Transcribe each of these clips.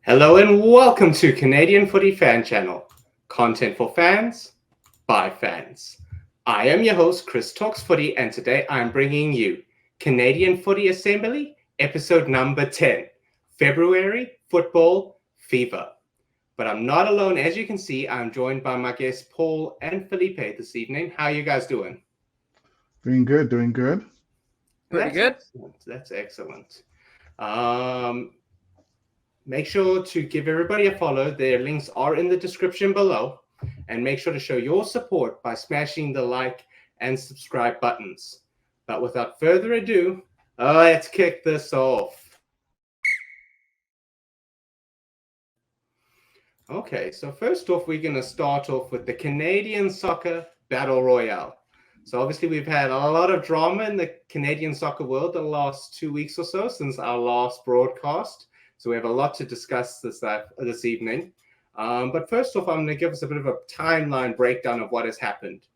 Hello and welcome to Canadian Footy Fan Channel. Content for fans, by fans. I am your host, Chris Talks Footy, and today I'm bringing you Canadian Footy Assembly, episode number 10, February Football Fever. But I'm not alone. As you can see, I'm joined by my guests, Paul and Felipe, this evening. How are you guys doing? Doing good. Pretty good. That's excellent. Make sure to give everybody a follow. Their links are in the description below. And make sure to show your support by smashing the like and subscribe buttons. But without further ado, let's kick this off. Okay, so first off, we're going to start off with the Canadian Soccer Battle Royale. So obviously we've had a lot of drama in the Canadian soccer world the last 2 weeks or so since our last broadcast. So we have a lot to discuss this evening. But first off, I'm going to give us a bit of a timeline breakdown of what has happened.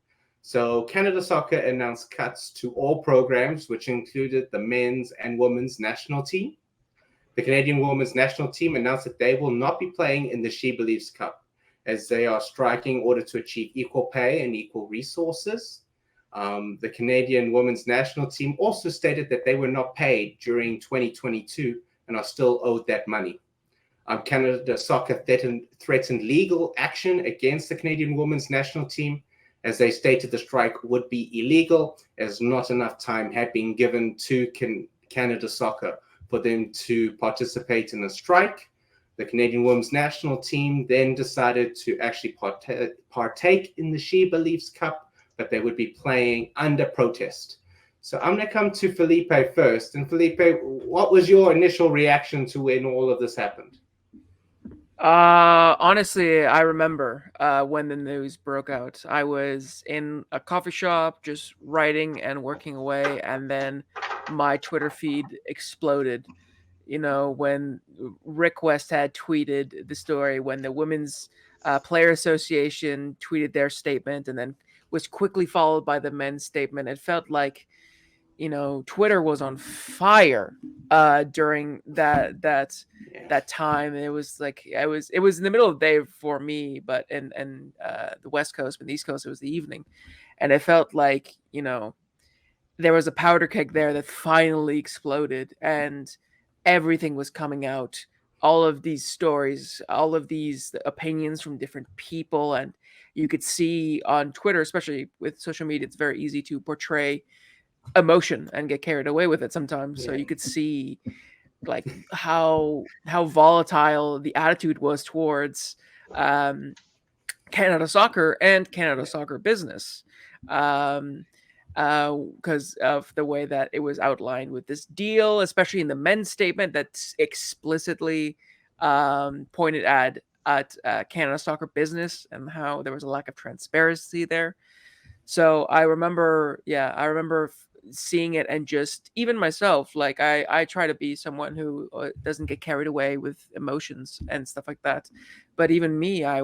So Canada Soccer announced cuts to all programs, which included the men's and women's national team. The Canadian women's national team announced that they will not be playing in the SheBelieves Cup, as they are striking in order to achieve equal pay and equal resources. The Canadian women's national team also stated that they were not paid during 2022 and are still owed that money. Canada Soccer threatened legal action against the Canadian women's national team, as they stated the strike would be illegal, as not enough time had been given to Canada Soccer for them to participate in a strike. The Canadian women's national team then decided to actually partake in the SheBelieves Cup, but they would be playing under protest. So I'm going to come to Felipe first. And Felipe, what was your initial reaction to when all of this happened? Honestly, I remember when the news broke out. I was in a coffee shop just writing and working away, and then my Twitter feed exploded. You know, when Rick West had tweeted the story, when the Women's Player Association tweeted their statement, and then was quickly followed by the men's statement. It felt like, you know, Twitter was on fire during that time. It was like it was in the middle of the day for me, but in the West Coast, but the East Coast it was the evening, and it felt like, you know, there was a powder keg there that finally exploded, and everything was coming out. All of these stories, all of these opinions from different people, and you could see on Twitter, especially with social media, it's very easy to portray emotion and get carried away with it sometimes. So you could see like how volatile the attitude was towards Canada Soccer and Canada Soccer business, because of the way that it was outlined with this deal, especially in the men's statement that's explicitly pointed at Canada Soccer business and how there was a lack of transparency there. So I remember seeing it, and just even myself, like I try to be someone who doesn't get carried away with emotions and stuff like that. But even me, I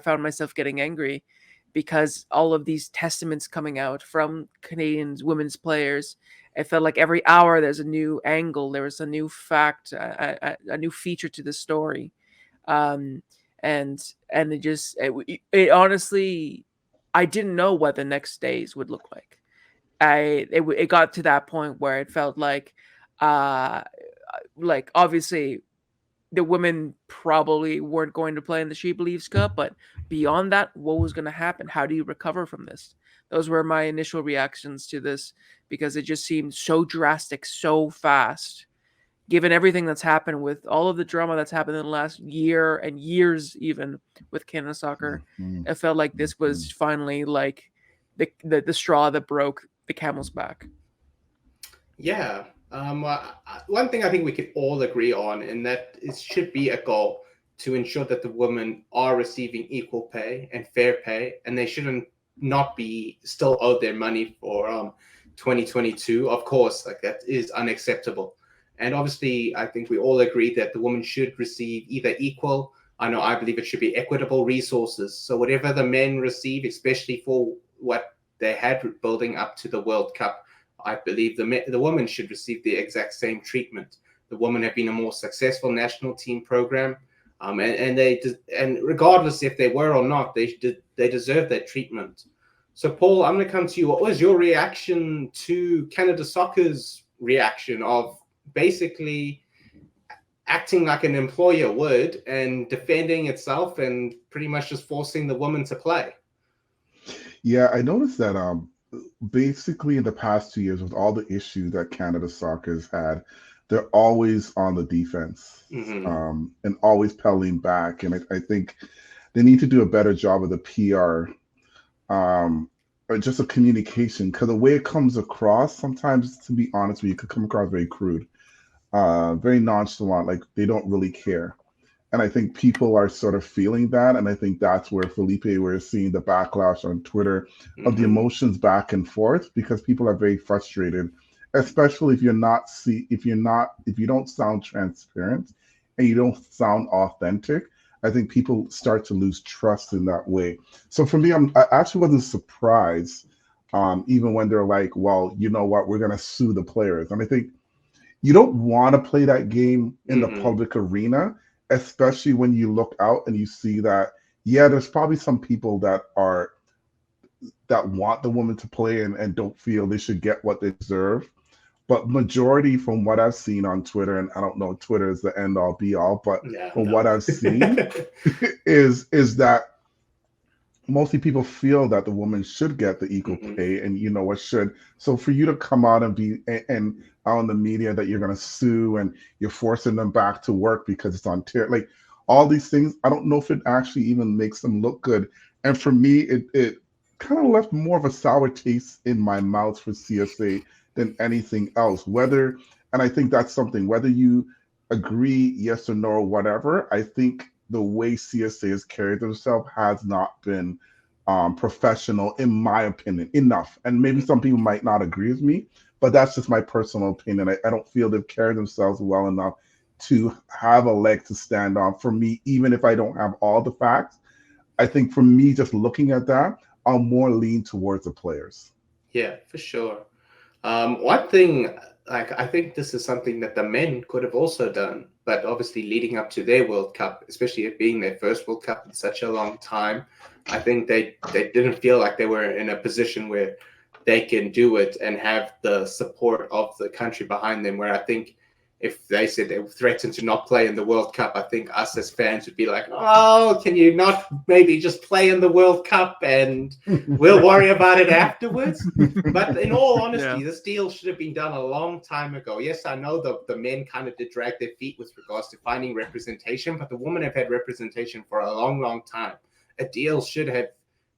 found myself getting angry because all of these testaments coming out from Canadian women's players. It felt like every hour there's a new angle, there was a new fact, a new feature to the story, and it honestly, I didn't know what the next days would look like. It got to that point where it felt like obviously the women probably weren't going to play in the SheBelieves Cup, but beyond that, what was going to happen? How do you recover from this? Those were my initial reactions to this, because it just seemed so drastic, so fast, given everything that's happened with all of the drama that's happened in the last year and years, even with Canada Soccer. It felt like this was finally like the straw that broke the camel's back. Yeah. One thing I think we could all agree on, and that it should be a goal to ensure that the women are receiving equal pay and fair pay, and they shouldn't not be still owed their money for 2022. Of course, like that is unacceptable. And obviously, I think we all agree that the women should receive either equal, I believe it should be equitable resources. So whatever the men receive, especially for what they had building up to the World Cup, I believe the women should receive the exact same treatment. the women have been a more successful national team program. And regardless if they were or not, they deserve that treatment. So, Paul, I'm going to come to you. What was your reaction to Canada Soccer's reaction of basically acting like an employer would and defending itself and pretty much just forcing the women to play? Yeah, I noticed that basically in the past 2 years, with all the issues that Canada Soccer has had, they're always on the defense, and always pedaling back. And I think they need to do a better job of the PR, or just a communication, because the way it comes across sometimes, to be honest with you, it could come across very crude, very nonchalant, like they don't really care. And I think people are sort of feeling that. And I think that's where, Felipe, we're seeing the backlash on Twitter of the emotions back and forth, because people are very frustrated, especially if you don't sound transparent and you don't sound authentic. I think people start to lose trust in that way. So for me, I actually wasn't surprised, even when they're like, well, you know what, we're going to sue the players. And I think you don't want to play that game in the public arena, especially when you look out and you see that, yeah, there's probably some people that want the women to play and don't feel they should get what they deserve. But majority, from what I've seen on Twitter, and I don't know, Twitter is the end all be all, but what I've seen is that mostly people feel that the women should get the equal pay, and what should. So for you to come out and be and out in the media that you're going to sue and you're forcing them back to work because it's on tier, like all these things, I don't know if it actually even makes them look good. And for me, it kind of left more of a sour taste in my mouth for CSA than anything else. And I think that's something, whether you agree, yes or no, or whatever, I think the way CSA has carried themselves has not been professional, in my opinion, enough. And maybe some people might not agree with me, but that's just my personal opinion. I don't feel they've carried themselves well enough to have a leg to stand on. For me, even if I don't have all the facts, I think for me, just looking at that, I'll more lean towards the players. Yeah, for sure. One thing, like, I think this is something that the men could have also done, but obviously leading up to their World Cup, especially it being their first World Cup in such a long time, I think they didn't feel like they were in a position where they can do it and have the support of the country behind them, where I think if they said they threatened to not play in the World Cup, I think us as fans would be like, oh, can you not maybe just play in the World Cup and we'll worry about it afterwards? But in all honesty, this deal should have been done a long time ago. Yes, I know the men kind of did drag their feet with regards to finding representation, but the women have had representation for a long, long time. A deal should have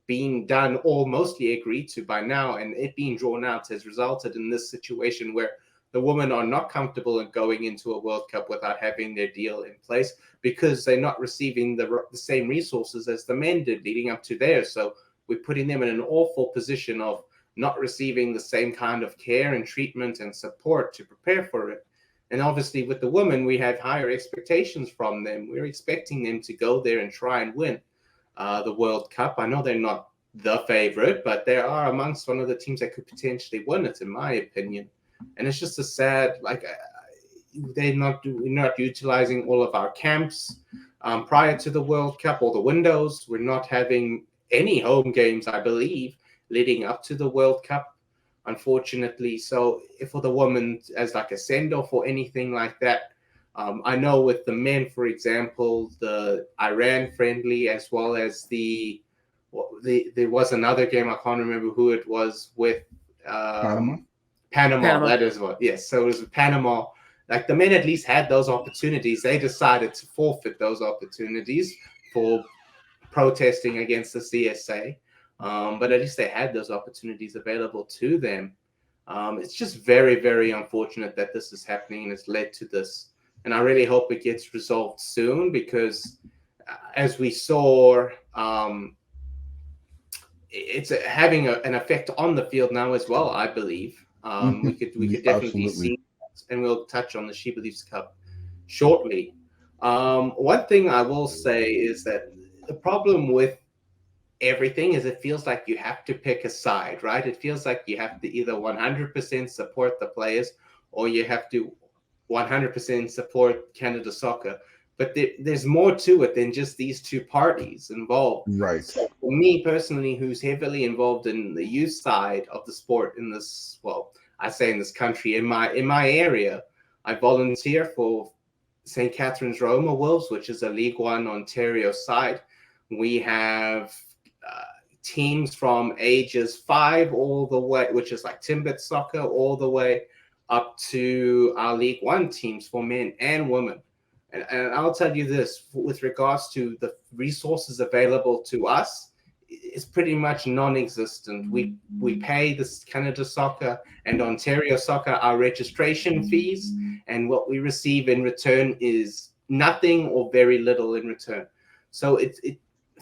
been done or mostly agreed to by now, and it being drawn out has resulted in this situation where the women are not comfortable in going into a World Cup without having their deal in place, because they're not receiving the same resources as the men did leading up to theirs. So we're putting them in an awful position of not receiving the same kind of care and treatment and support to prepare for it. And obviously with the women, we have higher expectations from them. We're expecting them to go there and try and win the World Cup. I know they're not the favorite, but they are amongst one of the teams that could potentially win it, in my opinion. And it's just a sad, like, we're not utilizing all of our camps prior to the World Cup, or the windows. We're not having any home games, I believe, leading up to the World Cup, unfortunately. So for the women, as like a send-off or anything like that, I know with the men, for example, the Iran friendly, as well as there was another game, I can't remember who it was with. Panama, that is what. Yes, so it was Panama. Like, the men at least had those opportunities. They decided to forfeit those opportunities for protesting against the CSA. But at least they had those opportunities available to them. It's just very, very unfortunate that this is happening and it's led to this. And I really hope it gets resolved soon, because as we saw, it's having an effect on the field now as well, I believe. We could definitely see that, and we'll touch on the SheBelieves Cup shortly. One thing I will say is that the problem with everything is it feels like you have to pick a side, right? It feels like you have to either 100% support the players, or you have to 100% support Canada Soccer. But there's more to it than just these two parties involved. Right. So for me personally, who's heavily involved in the youth side of the sport in this, well, I say in this country, in my area, I volunteer for St. Catharines Roma Wolves, which is a League One Ontario side. We have teams from ages 5 all the way, which is like Timbit soccer, all the way up to our League One teams for men and women. And I'll tell you this, with regards to the resources available to us, it's pretty much non-existent. We pay this Canada Soccer and Ontario Soccer our registration fees, and what we receive in return is nothing or very little in return. So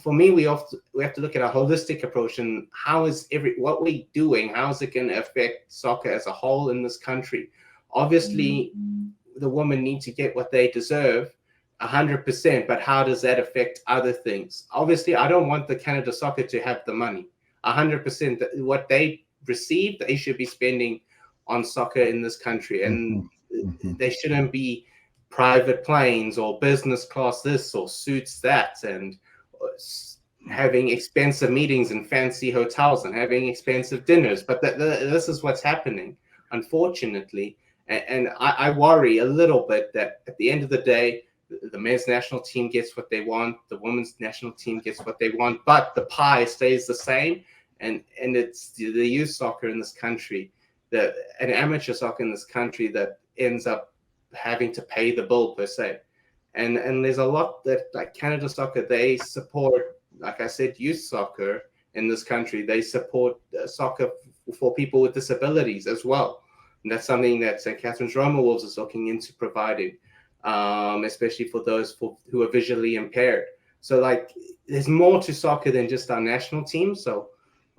for me, we have to look at a holistic approach, and how is what we're doing, how is it going to affect soccer as a whole in this country? Obviously, the women need to get what they deserve 100%, but how does that affect other things? Obviously, I don't want the Canada Soccer to have the money 100%. What they receive, they should be spending on soccer in this country, and they shouldn't be private planes or business class this or suits that, and having expensive meetings in fancy hotels and having expensive dinners. But this is what's happening, unfortunately. And I worry a little bit that at the end of the day, the men's national team gets what they want, the women's national team gets what they want, but the pie stays the same. And it's the youth soccer in this country, and amateur soccer in this country that ends up having to pay the bill per se. And there's a lot that, like Canada Soccer, they support, like I said, youth soccer in this country. They support soccer for people with disabilities as well. And that's something that St. Catharines Roma Wolves is looking into providing, especially for those who are visually impaired. So, like, there's more to soccer than just our national team. So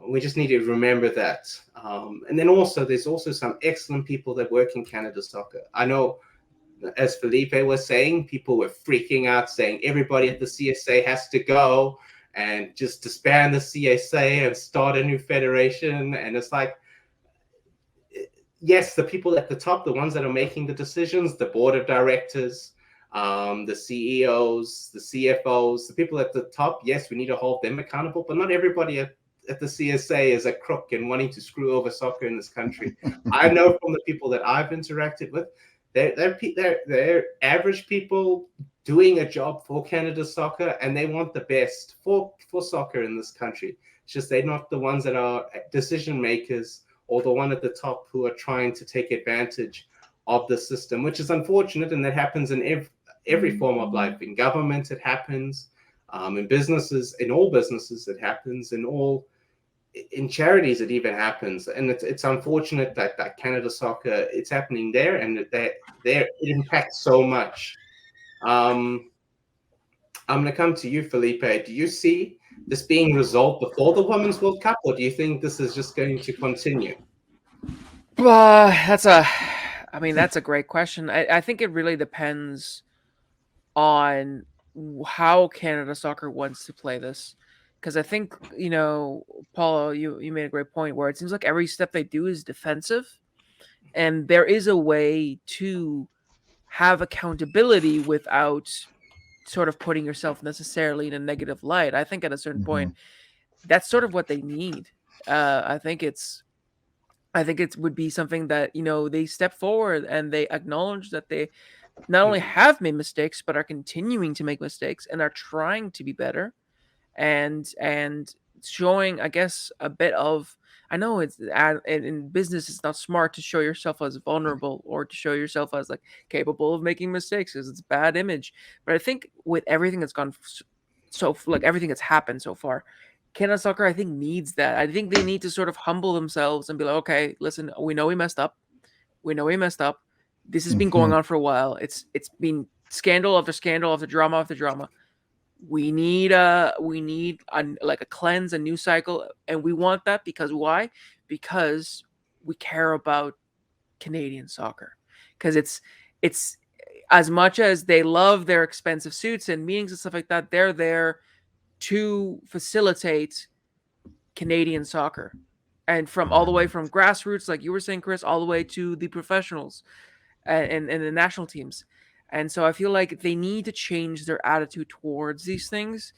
we just need to remember that. And then there's also some excellent people that work in Canada Soccer. I know, as Felipe was saying, people were freaking out, saying everybody at the CSA has to go and just disband the CSA and start a new federation. And it's like, yes, the people at the top, the ones that are making the decisions, the board of directors, the CEOs, the CFOs, the people at the top, yes, we need to hold them accountable, but not everybody at the CSA is a crook and wanting to screw over soccer in this country. I know from the people that I've interacted with, they're average people doing a job for Canada Soccer, and they want the best for soccer in this country. It's just they're not the ones that are decision makers or the one at the top who are trying to take advantage of the system, which is unfortunate, and that happens in every form of life. In government, it happens. In businesses, in all businesses, it happens. In charities, it even happens. And it's unfortunate that Canada Soccer, it's happening there, and that it impacts so much. I'm going to come to you, Felipe. Do you see this being resolved before the Women's World Cup, or do you think this is just going to continue? That's a great question. I think it really depends on how Canada Soccer wants to play this. Because I think, Paulo, you made a great point where it seems like every step they do is defensive. And there is a way to have accountability without sort of putting yourself necessarily in a negative light. I think at a certain point, that's sort of what they need. I think it would be something that, they step forward and they acknowledge that they not only have made mistakes, but are continuing to make mistakes and are trying to be better. And showing, I guess, a bit of, I know it's in business, it's not smart to show yourself as vulnerable or to show yourself as like capable of making mistakes, because it's a bad image. But I think with everything that's gone, so like everything that's happened so far, Canada Soccer, I think, needs that. I think they need to sort of humble themselves and be like, okay, listen, we know we messed up. This has been going on for a while. It's been scandal after scandal after drama after drama. We need a cleanse, a new cycle, and we want that because why? Because we care about Canadian soccer. Because it's as much as they love their expensive suits and meetings and stuff like that, they're there to facilitate Canadian soccer, and from all the way from grassroots, like you were saying, Chris, all the way to the professionals. and the national teams. And so I feel like they need to change their attitude towards these things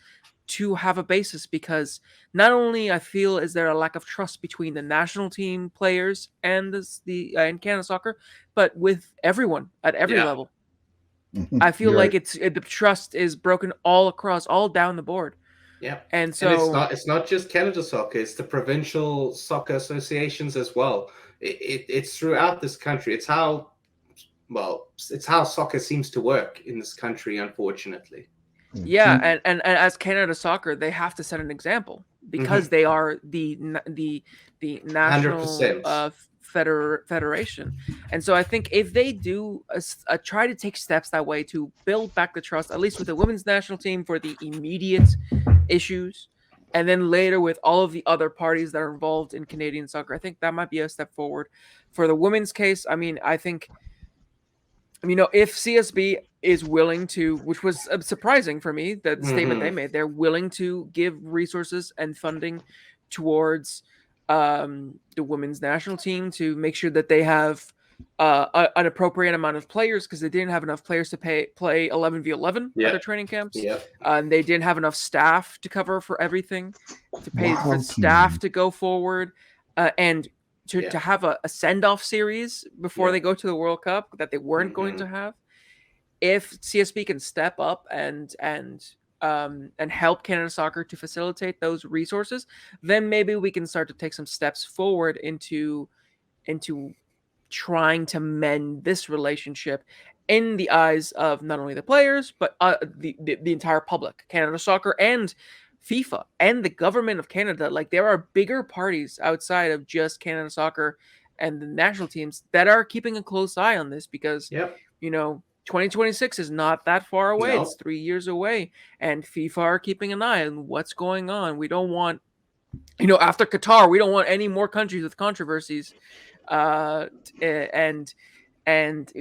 to have a basis, because not only I feel is there a lack of trust between the national team players and and Canada Soccer, but with everyone at every level. I feel like the trust is broken all across, all down the board. Yeah, and so it's not just Canada Soccer; it's the provincial soccer associations as well. It's throughout this country. It's how soccer seems to work in this country, unfortunately. Yeah, and as Canada Soccer, they have to set an example, because they are the national federation. And so I think if they do try to take steps that way to build back the trust, at least with the women's national team for the immediate issues, and then later with all of the other parties that are involved in Canadian soccer, I think that might be a step forward. For the women's case, I mean, I think, if CSB is willing to, which was surprising for me, that statement they made, they're willing to give resources and funding towards the women's national team to make sure that they have an appropriate amount of players, because they didn't have enough players to play 11v11 at their training camps. And they didn't have enough staff to cover for everything, to pay for staff to go forward, and to have a send-off series before they go to the World Cup that they weren't going to have. If CSB can step up and help Canada Soccer to facilitate those resources, then maybe we can start to take some steps forward into trying to mend this relationship in the eyes of not only the players, but the entire public, Canada Soccer and FIFA and the government of Canada. Like, there are bigger parties outside of just Canada Soccer and the national teams that are keeping a close eye on this, because 2026 is not that far away. It's 3 years away, and FIFA are keeping an eye on what's going on. We don't want, after Qatar, we don't want any more countries with controversies, and with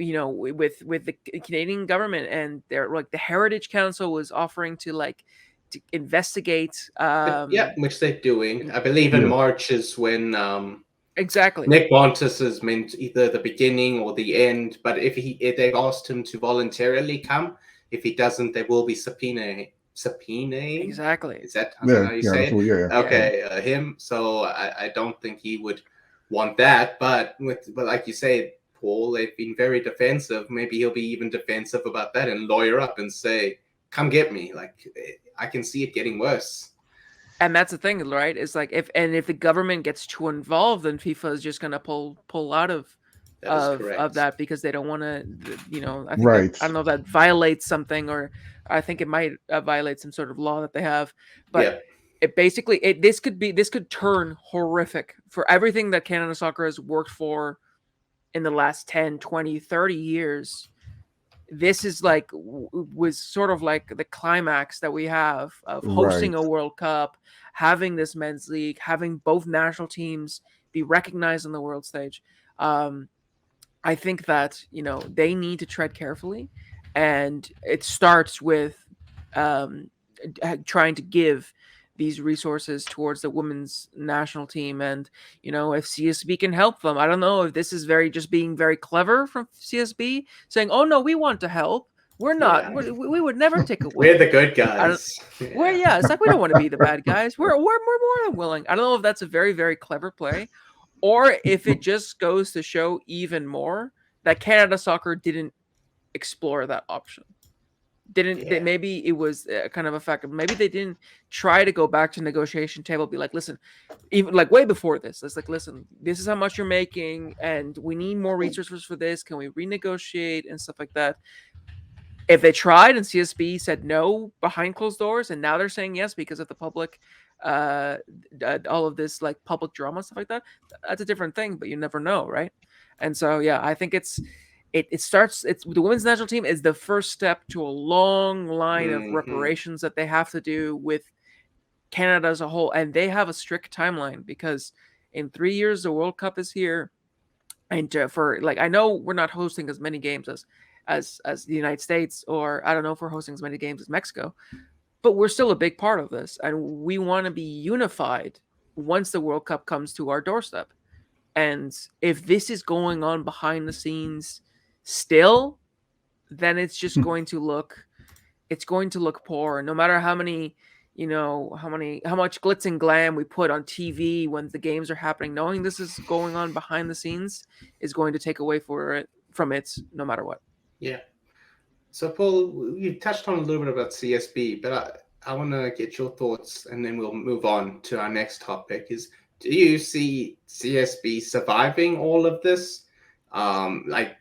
the Canadian government, and they're like, the Heritage Council was offering to investigate, which they're doing. I believe in March is when exactly Nick Bontis is meant either the beginning or the end, but if they've asked him to voluntarily come. If he doesn't, there will be subpoena. Exactly. Is that how you say it? Yeah. Okay, him. So I don't think he would want that. But like you say, Paul, they've been very defensive. Maybe he'll be even defensive about that and lawyer up and say, "Come get me." Like, I can see it getting worse. And that's the thing, right? It's like, if the government gets too involved, then FIFA is just going to pull out of that, because they don't want to, I think I don't know if that violates something, or I think it might violate some sort of law that they have. But it basically, this could turn horrific for everything that Canada Soccer has worked for in the last 10, 20, 30 years. This is was sort of like the climax that we have of hosting a World Cup, having this men's league, having both national teams be recognized on the world stage. I think that, they need to tread carefully, and it starts with trying to give these resources towards the women's national team. And, if CSB can help them, I don't know if this is being very clever from CSB, saying, "Oh no, we want to help. We're not. We would never take away. We're the good guys." It's like, we don't want to be the bad guys. We're more than willing. I don't know if that's a very, very clever play, or if it just goes to show even more that Canada Soccer didn't explore that option. Maybe it was kind of a fact. Maybe they didn't try to go back to negotiation table, be like, "Listen," even way before this, it's like, "Listen, this is how much you're making, and we need more resources for this. Can we renegotiate?" and stuff like that. If they tried and CSB said no behind closed doors, and now they're saying yes because of the public, all of this public drama and stuff like that, that's a different thing. But you never know, right? And so, I think it starts. The women's national team is the first step to a long line of reparations that they have to do with Canada as a whole, and they have a strict timeline, because in 3 years the World Cup is here, and I know we're not hosting as many games as the United States, or I don't know if we're hosting as many games as Mexico, but we're still a big part of this, and we want to be unified once the World Cup comes to our doorstep. And if this is going on behind the scenes, still, then it's just going to look poor. No matter how many, how much glitz and glam we put on TV when the games are happening, knowing this is going on behind the scenes is going to take away from it no matter what. Yeah. So Paul, you touched on a little bit about CSB, but I want to get your thoughts, and then we'll move on to our next topic. Do you see CSB surviving all of this? They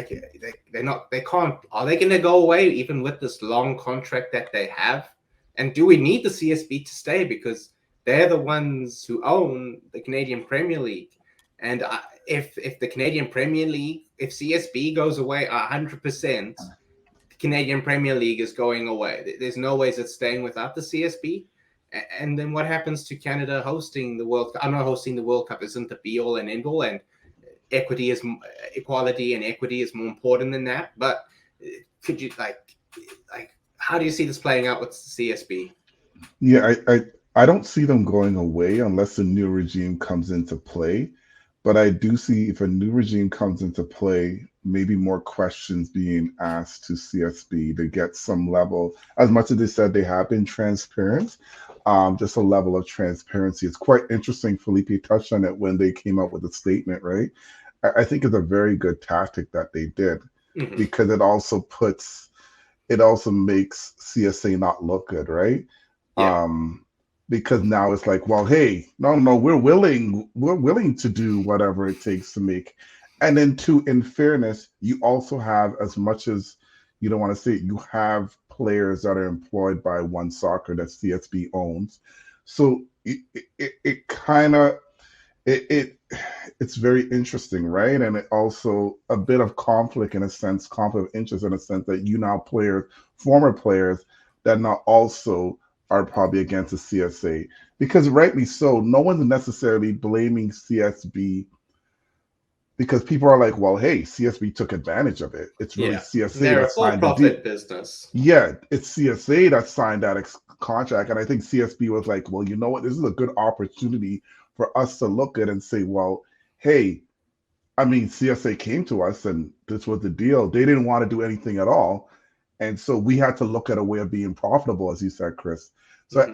can't. Are they going to go away even with this long contract that they have? And do we need the CSB to stay, because they're the ones who own the Canadian Premier League? And if the Canadian Premier League, if CSB goes away 100%, the Canadian Premier League is going away. There's no ways it's staying without the CSB. And then what happens to Canada hosting the World Cup? I know hosting the World Cup isn't the be all and end all, and equality and equity is more important than that. But could you how do you see this playing out with CSB? Yeah, I don't see them going away unless a new regime comes into play. But I do see, if a new regime comes into play, maybe more questions being asked to CSB to get some level, as much as they said they have been transparent, just a level of transparency. It's quite interesting. Felipe touched on it when they came out with a statement, right? I think it's a very good tactic that they did, because it also makes CSA not look good, right? Yeah. Because now it's like, well, hey, no, we're willing to do whatever it takes to make. And then too, in fairness, you also have, as much as you don't want to say it, you have players that are employed by One Soccer that CSB owns. So it's very interesting, right? And it also a bit of conflict in a sense, conflict of interest in a sense that former players that now also are probably against the CSA, because rightly so, no one's necessarily blaming CSB, because people are like, well, hey, CSB took advantage of it. It's really CSA that signed the deal. Business. Yeah, it's CSA that signed that contract. And I think CSB was like, well, you know what? This is a good opportunity for us to look at and say, well, hey, I mean, CSA came to us and this was the deal. They didn't want to do anything at all. And so we had to look at a way of being profitable, as you said, Chris. So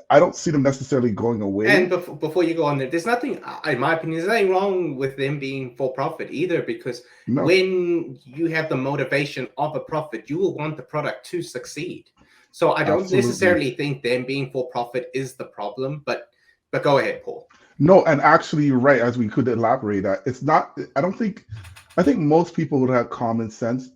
I don't see them necessarily going away. And before you go on there, there's nothing, in my opinion, there's nothing wrong with them being for profit either, because when you have the motivation of a profit, you will want the product to succeed. So I don't necessarily think them being for profit is the problem, but go ahead, Paul. No, and actually you're right, as we could elaborate that. It's not, I think most people who have common sense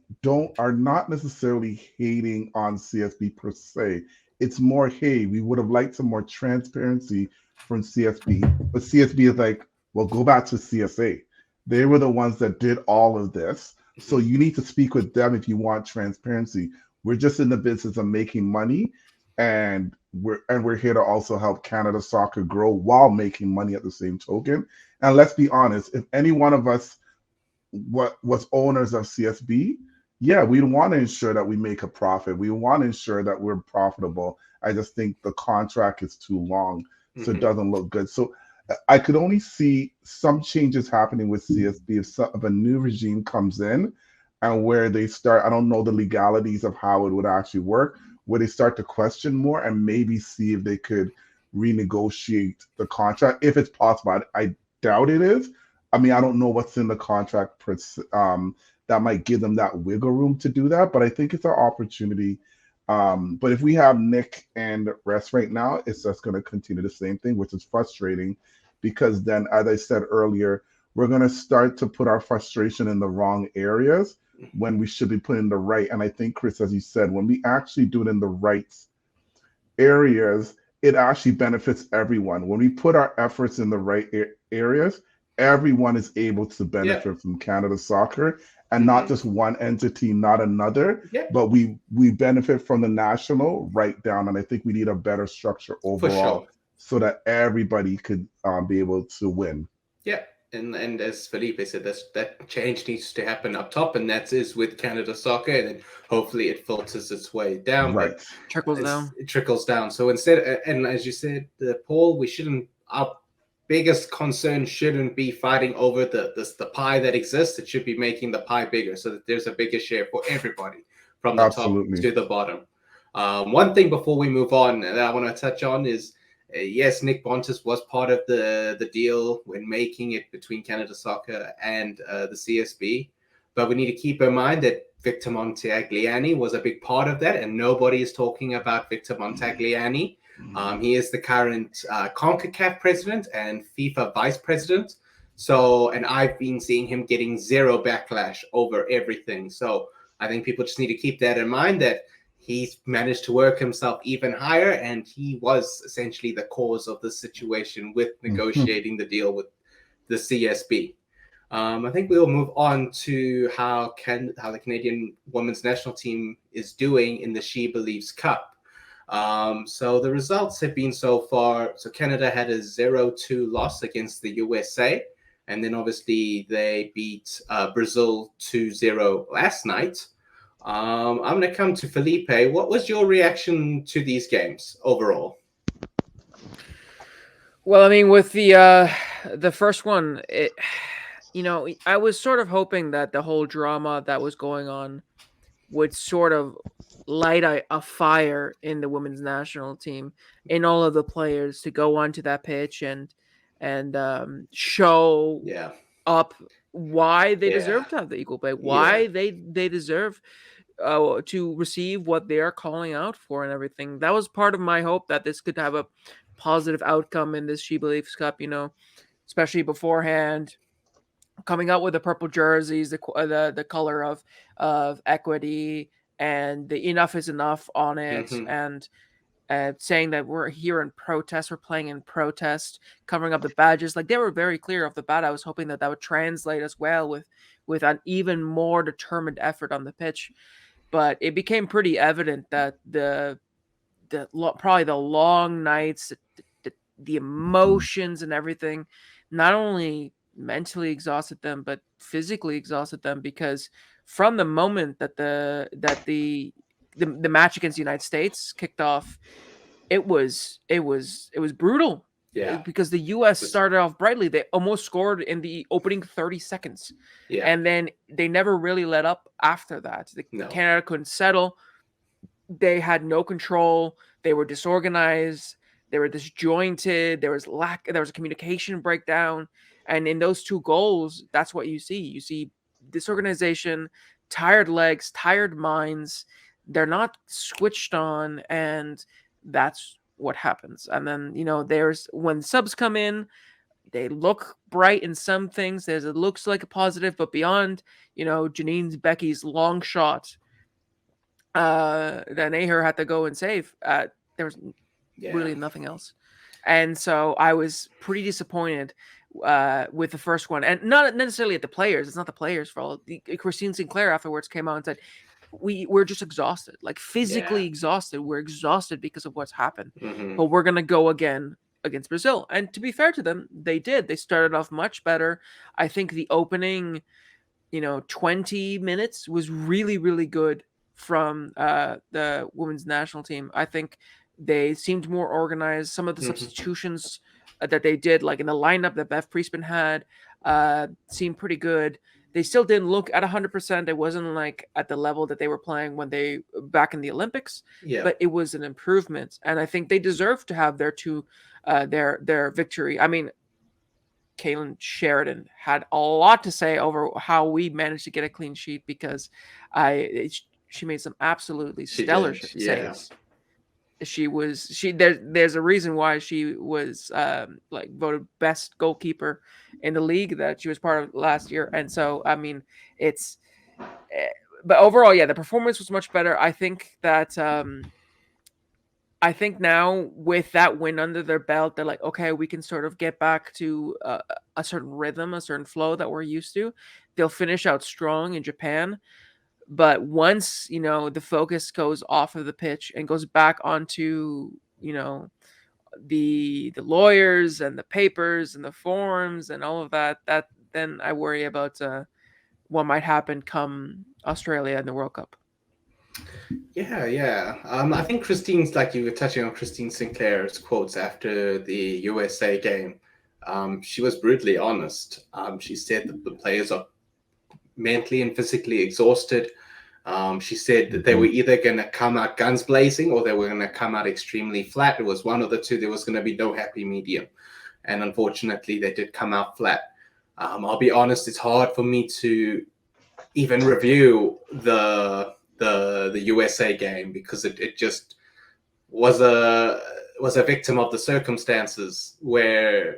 are not necessarily hating on CSB per se. It's more, hey, we would have liked some more transparency from CSB. But CSB is like, well, go back to CSA. They were the ones that did all of this. So you need to speak with them if you want transparency. We're just in the business of making money, and we're here to also help Canada Soccer grow while making money at the same token. And let's be honest, if any one of us was owners of CSB, yeah, we want to ensure that we make a profit. We want to ensure that we're profitable. I just think the contract is too long, so it doesn't look good. So I could only see some changes happening with CSB if a new regime comes in, and where they start, I don't know the legalities of how it would actually work, where they start to question more and maybe see if they could renegotiate the contract, if it's possible. I doubt it is. I mean, I don't know what's in the contract that might give them that wiggle room to do that, but I think it's an opportunity. But if we have Nick and rest right now, it's just going to continue the same thing, which is frustrating, because then, as I said earlier, we're going to start to put our frustration in the wrong areas when we should be putting the right. And I think, Chris, as you said, when we actually do it in the right areas, it actually benefits everyone. When we put our efforts in the right areas, everyone is able to benefit from Canada Soccer, and not just one entity, not another, but we benefit from the national right down. And I think we need a better structure overall, so that everybody could be able to win. Yeah. And as Felipe said, that change needs to happen up top, and that is with Canada Soccer, and then hopefully it filters its way down. Right. Trickles down. It trickles down. So instead, and as you said, Paul, we shouldn't, biggest concern shouldn't be fighting over the pie that exists. It should be making the pie bigger so that there's a bigger share for everybody from the top to the bottom. One thing before we move on that I want to touch on is, yes, Nick Bontis was part of the deal when making it between Canada Soccer and the CSB. But we need to keep in mind that Victor Montagliani was a big part of that, and nobody is talking about Victor Montagliani. He is the current Concacaf president and FIFA vice president. So, and I've been seeing him getting zero backlash over everything. So I think people just need to keep that in mind, that he's managed to work himself even higher, and he was essentially the cause of the situation with negotiating the deal with the CSB. I think we'll move on to how the Canadian women's national team is doing in the SheBelieves Cup. So the results have been so far. So Canada had a 0-2 loss against the USA, and then obviously they beat Brazil 2-0 last night. I'm going to come to Felipe. What was your reaction to these games overall? Well, I mean, with the first one, I was sort of hoping that the whole drama that was going on would sort of light a fire in the women's national team, in all of the players, to go onto that pitch and show up why they deserve to have the equal pay, why they deserve to receive what they are calling out for and everything. That was part of my hope, that this could have a positive outcome in this SheBelieves Cup, especially beforehand, coming out with the purple jerseys, the color of equity, and the enough is enough on it, and saying that we're here in protest, we're playing in protest, covering up the badges. Like, they were very clear off the bat. I was hoping that would translate as well with an even more determined effort on the pitch. But it became pretty evident that probably the long nights, the emotions and everything, not only mentally exhausted them, but physically exhausted them, because from the moment that the match against the United States kicked off, it was brutal. Yeah, because the US started off brightly. They almost scored in the opening 30 seconds. Yeah. And then they never really let up after that. Canada couldn't settle. They had no control. They were disorganized. They were disjointed. There was a communication breakdown. And in those two goals, that's what you see. You see disorganization, tired legs, tired minds. They're not switched on, and that's what happens. And then, there's when subs come in, they look bright in some things. It looks like a positive, but beyond, Janine Becky's long shot that Naher had to go and save, there was really nothing else. And so I was pretty disappointed with the first one, and not necessarily at the players. It's not the players' fault. Christine Sinclair afterwards came out and said, we're just exhausted, like physically exhausted. We're exhausted because of what's happened, but we're going to go again against Brazil. And to be fair to them, they did. They started off much better. I think the opening, 20 minutes was really, really good from the women's national team. I think they seemed more organized. Some of the substitutions that they did, like in the lineup that Bev Priestman had, seemed pretty good. They still didn't look at 100%. It wasn't like at the level that they were playing when they back in the Olympics, but it was an improvement. And I think they deserve to have their victory. I mean, Kaylin Sheridan had a lot to say over how we managed to get a clean sheet, because she made some absolutely stellar saves. There's a reason why she was voted best goalkeeper in the league that she was part of last year. And so, I mean, but overall, the performance was much better. I think that I think now with that win under their belt, they're like, okay, we can sort of get back to a certain rhythm, a certain flow that we're used to. They'll finish out strong in Japan. But once, the focus goes off of the pitch and goes back onto, the lawyers and the papers and the forms and all of that, then I worry about what might happen come Australia in the World Cup. Yeah. I think you were touching on Christine Sinclair's quotes after the USA game. she was brutally honest. She said that the players are mentally and physically exhausted. She said that they were either going to come out guns blazing or they were going to come out extremely flat. It was one of the two. There was going to be no happy medium. And unfortunately, they did come out flat. I'll be honest, it's hard for me to even review the USA game because it just was a victim of the circumstances where,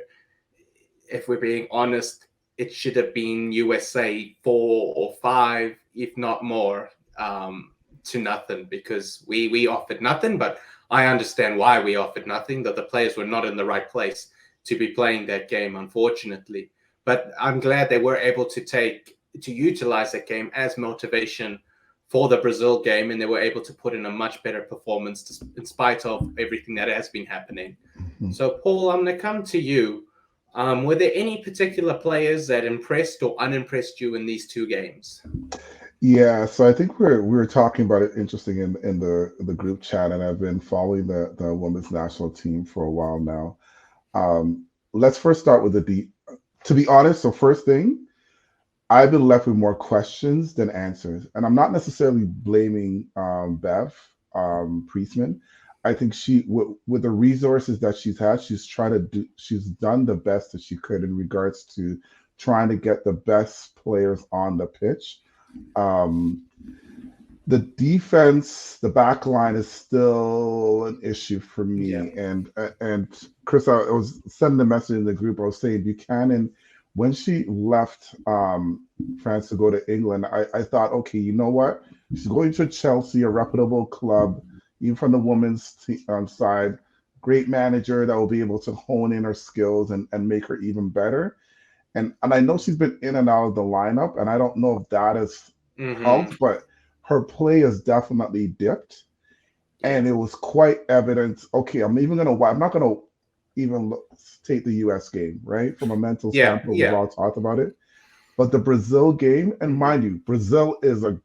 if we're being honest, it should have been USA 4 or 5, if not more, to nothing, because we offered nothing. But I understand why we offered nothing, that the players were not in the right place to be playing that game, unfortunately. But I'm glad they were able to utilize that game as motivation for the Brazil game, and they were able to put in a much better performance in spite of everything that has been happening. So, Paul, I'm going to come to you. Were there any particular players that impressed or unimpressed you in these two games? Yeah, so I think we were talking about it interesting in the group chat, and I've been following the women's national team for a while now. Let's first start with to be honest, so first thing, I've been left with more questions than answers. And I'm not necessarily blaming Bev Priestman. I think she, with the resources that she's had, she's done the best that she could in regards to trying to get the best players on the pitch. The defense, the back line is still an issue for me. Yeah. And Chris, I was sending a message in the group. I was saying Buchanan, when she left France to go to England, I thought, okay, you know what? She's going to Chelsea, a reputable club, even from the women's side. Great manager that will be able to hone in her skills and make her even better. And I know she's been in and out of the lineup, and I don't know if that has helped, but her play has definitely dipped, and it was quite evident. Okay, I'm not gonna even take the US game, right? From a mental standpoint, we've all talked about it. But the Brazil game, and mind you, Brazil the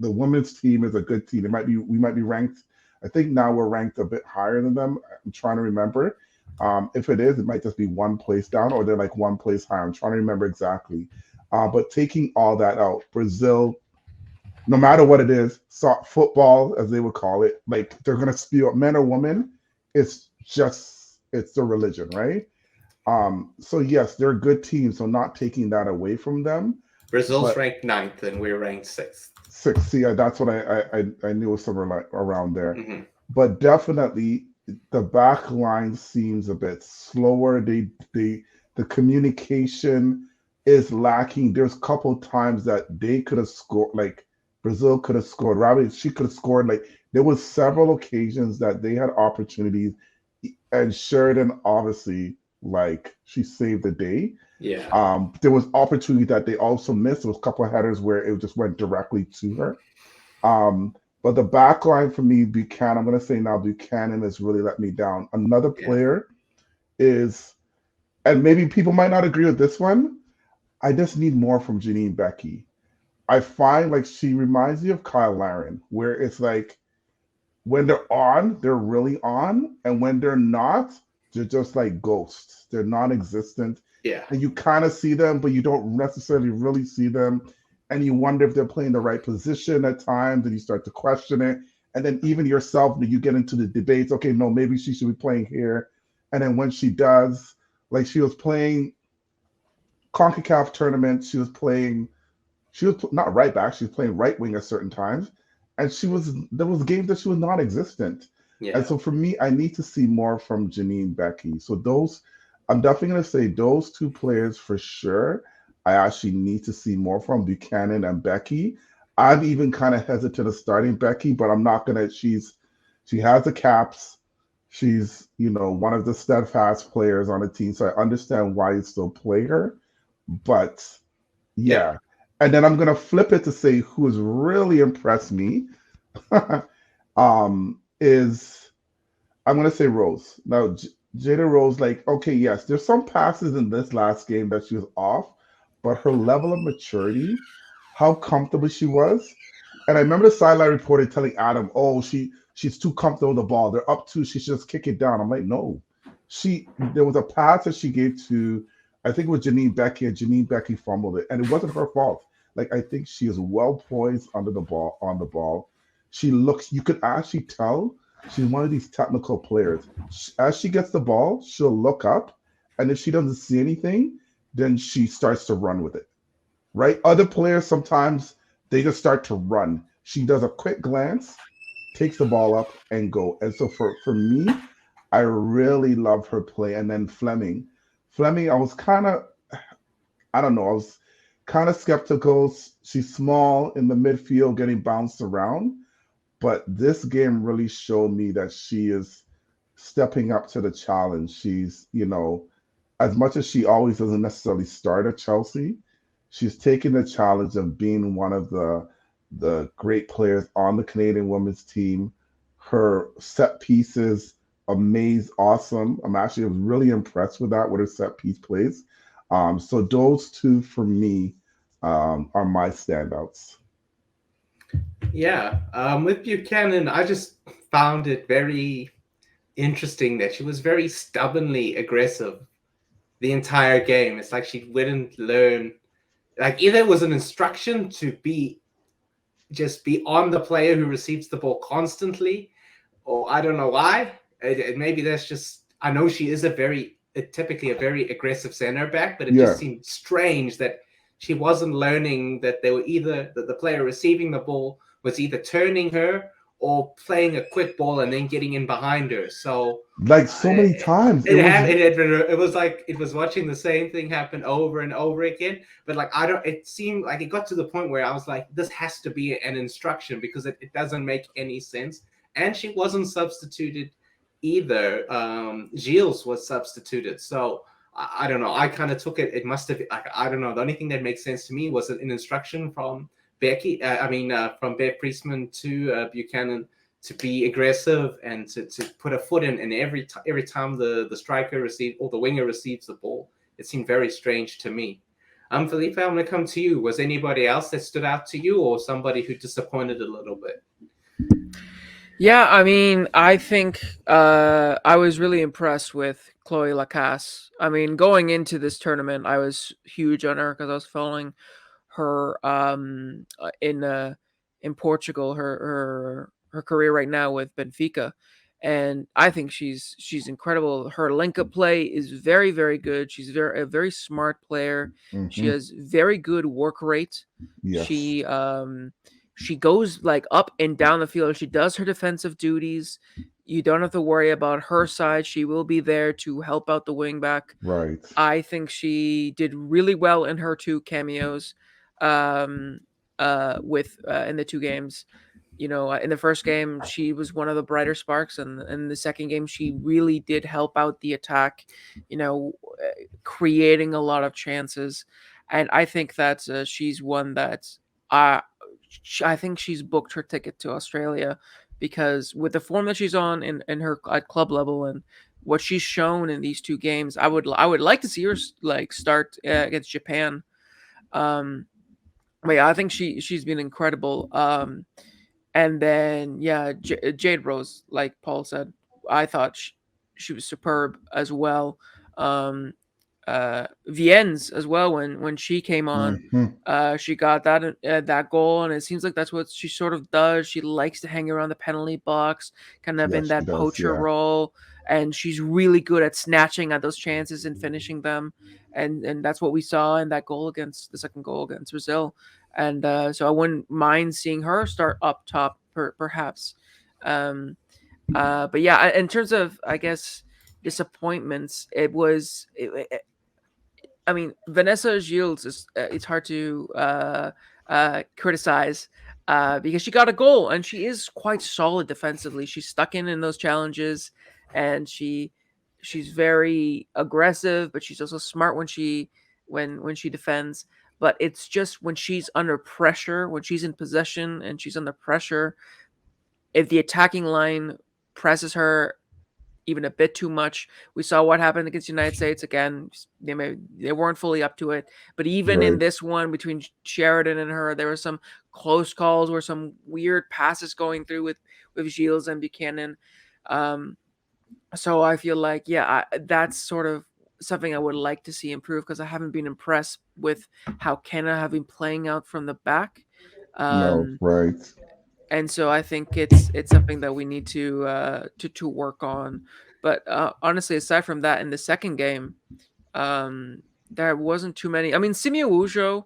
women's team is a good team. We might be ranked. I think now we're ranked a bit higher than them. I'm trying to remember. If it is, it might just be one place down, or they're like one place higher. I'm trying to remember exactly. But taking all that out, Brazil, no matter what it is, football, as they would call it, like they're going to spew up, men or women, it's the religion, right? So yes, they're a good team, so not taking that away from them. Brazil's ranked 9th and we're ranked 6th. 6th, yeah, that's what I knew was somewhere like around there. Mm-hmm. But definitely the back line seems a bit slower. The communication is lacking. There's a couple times that they could have scored, like Brazil could have scored. Robbie, she could have scored. Like there was several occasions that they had opportunities, and Sheridan obviously, like, she saved the day. Yeah. There was opportunity that they also missed. There was a couple of headers where it just went directly to her. But the back line for me, Buchanan, I'm going to say now Buchanan has really let me down. Another player is, and maybe people might not agree with this one, I just need more from Janine Becky. I find like she reminds me of Kyle Larin, where it's like when they're on, they're really on. And when they're not, they're just like ghosts. They're non-existent. Yeah. And you kind of see them, but you don't necessarily really see them. And you wonder if they're playing the right position at times, and you start to question it. And then even yourself, you get into the debates. Okay, no, maybe she should be playing here. And then when she does, like she was playing Concacaf tournament, she was not right back, she was playing right wing at certain times. And there was games that she was non-existent. Yeah. And so for me, I need to see more from Janine Becky. So I'm definitely going to say those two players for sure. I actually need to see more from Buchanan and Becky. I'm even kind of hesitant of starting Becky, but I'm not going to. She has the caps. She's, one of the steadfast players on the team. So I understand why you still play her. But yeah. And then I'm going to flip it to say who has really impressed me is, I'm going to say Rose. Now, Jada Rose, like, okay, yes, there's some passes in this last game that she was off, but her level of maturity, how comfortable she was. And I remember the sideline reporter telling Adam, oh, she's too comfortable with the ball. They're up 2, she should just kick it down. I'm like, no, there was a pass that she gave to, I think it was Janine Becky, and Janine Becky fumbled it, and it wasn't her fault. Like, I think she is well poised on the ball. She looks, you could actually tell she's one of these technical players. As she gets the ball, she'll look up, and if she doesn't see anything, then she starts to run with it. Right? Other players sometimes they just start to run. She does a quick glance, takes the ball up, and go. And so for me, I really love her play. And then Fleming, I was kind of, I don't know, I was kind of skeptical. She's small in the midfield, getting bounced around. But this game really showed me that she is stepping up to the challenge. She's, as much as she always doesn't necessarily start at Chelsea, she's taking the challenge of being one of the great players on the Canadian women's team. Her set pieces, awesome. I'm actually really impressed with her set piece plays. So those two for me are my standouts. Yeah, with Buchanan, I just found it very interesting that she was very stubbornly aggressive the entire game. It's like she wouldn't learn. Like, either it was an instruction to just be on the player who receives the ball constantly, or I don't know why. Maybe that's just, I know she is typically a very aggressive center back, but it just seemed strange that she wasn't learning that they were either that the player receiving the ball was either turning her or playing a quick ball and then getting in behind her. So like so many times, it was like it was watching the same thing happen over and over again. But like, it seemed like it got to the point where I was like, this has to be an instruction, because it doesn't make any sense. And she wasn't substituted either. Gilles was substituted. So I don't know. I kind of took it. It must have, like, I don't know. The only thing that makes sense to me was an instruction from Becky. From Bev Priestman to Buchanan to be aggressive and to put a foot in. And every time the striker receives or the winger receives the ball, it seemed very strange to me. Felipe, I'm going to come to you. Was anybody else that stood out to you, or somebody who disappointed a little bit? Yeah, I mean, I think I was really impressed with Chloe Lacasse. I mean, going into this tournament, I was huge on her because I was following her in Portugal, her career right now with Benfica, and I think she's incredible. Her link-up play is very, very good. She's a very smart player. Mm-hmm. She has very good work rate. Yes. She goes like up and down the field. She does her defensive duties. You don't have to worry about her side. She will be there to help out the wing back. Right. I think she did really well in her 2 cameos in the 2 games. In the first game, she was one of the brighter sparks, and in the second game, she really did help out the attack, creating a lot of chances. And I think that she's one that I think she's booked her ticket to Australia, because with the form that she's on in her at club level and what she's shown in these 2 games, I would like to see her like start against Japan. But yeah, I think she's been incredible. And then Jade Rose, like Paul said, I thought she was superb as well. Viens as well, when she came on, she got that goal, and it seems like that's what she sort of does. She likes to hang around the penalty box, kind of in that poacher role, and she's really good at snatching at those chances and finishing them, and that's what we saw in that goal the second goal against Brazil. And so I wouldn't mind seeing her start up top, perhaps. But yeah, in terms of, I guess, disappointments, I mean, Vanessa Gilles it's hard to criticize because she got a goal, and she is quite solid defensively. She's stuck in those challenges, and she's very aggressive, but she's also smart when she defends. But it's just when she's under pressure, when she's in possession and she's under pressure, if the attacking line presses her even a bit too much. We saw what happened against the United States. Again, they weren't fully up to it. But even in this one between Sheridan and her, there were some close calls where some weird passes going through with Gilles and Buchanan. So I feel like, that's sort of something I would like to see improve, because I haven't been impressed with how Canada have been playing out from the back. No, right. And so I think it's something that we need to work on. But honestly, aside from that, in the second game, there wasn't too many. I mean, Simeo Ujo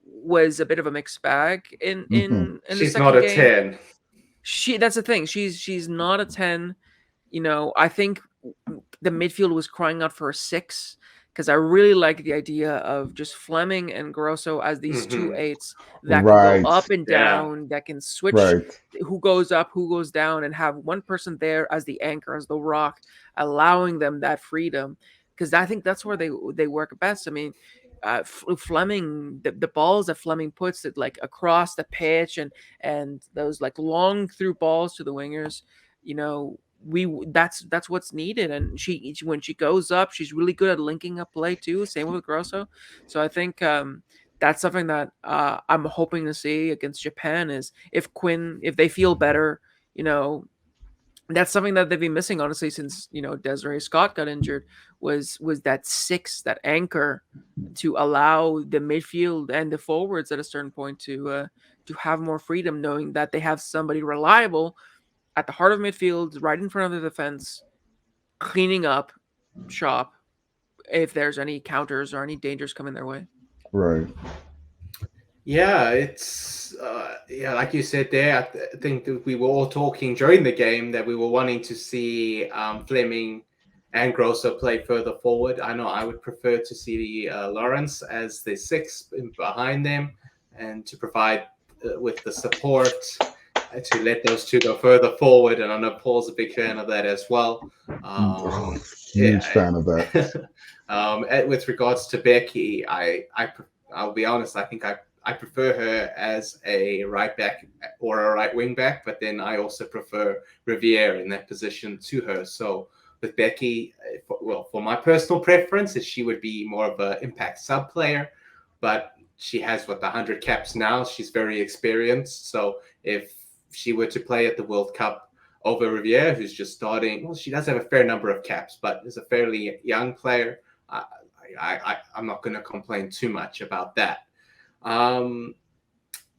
was a bit of a mixed bag in Hmm. the She's not second a game. 10. That's the thing. She's not a 10. I think the midfield was crying out for a 6, because I really like the idea of just Fleming and Grosso as these two Mm-hmm. eights that can go Right, up and Yeah. down, that can switch right, who goes up, who goes down, and have one person there as the anchor, as the rock, allowing them that freedom. Because I think that's where they work best. I mean, Fleming, the balls that Fleming puts it like across the pitch, and those like long through balls to the wingers, you know, that's what's needed. And she when she goes up, she's really good at linking up play too. Same with Grosso. So I think that's something that I'm hoping to see against Japan, is if they feel better, you know, that's something that they've been missing, honestly, since Desiree Scott got injured, was that 6, that anchor, to allow the midfield and the forwards at a certain point to have more freedom, knowing that they have somebody reliable at the heart of midfield, right in front of the defense, cleaning up shop if there's any counters or any dangers coming their way. right. Yeah, it's like you said there. I think that we were all talking during the game that we were wanting to see Fleming and Grosso play further forward. I know I would prefer to see Lawrence as the 6 behind them, and to provide with the support to let those two go further forward. And I know Paul's a big fan of that as well. Huge fan of that. With regards to Becky, I'll be honest. I think I prefer her as a right back or a right wing back, but then I also prefer Riviere in that position to her. So with Becky, for my personal preference, is she would be more of an impact sub player, but she has 100 caps now. She's very experienced. So if she were to play at the World Cup over Riviere, who's just starting, well, she does have a fair number of caps, but is a fairly young player. I'm not going to complain too much about that.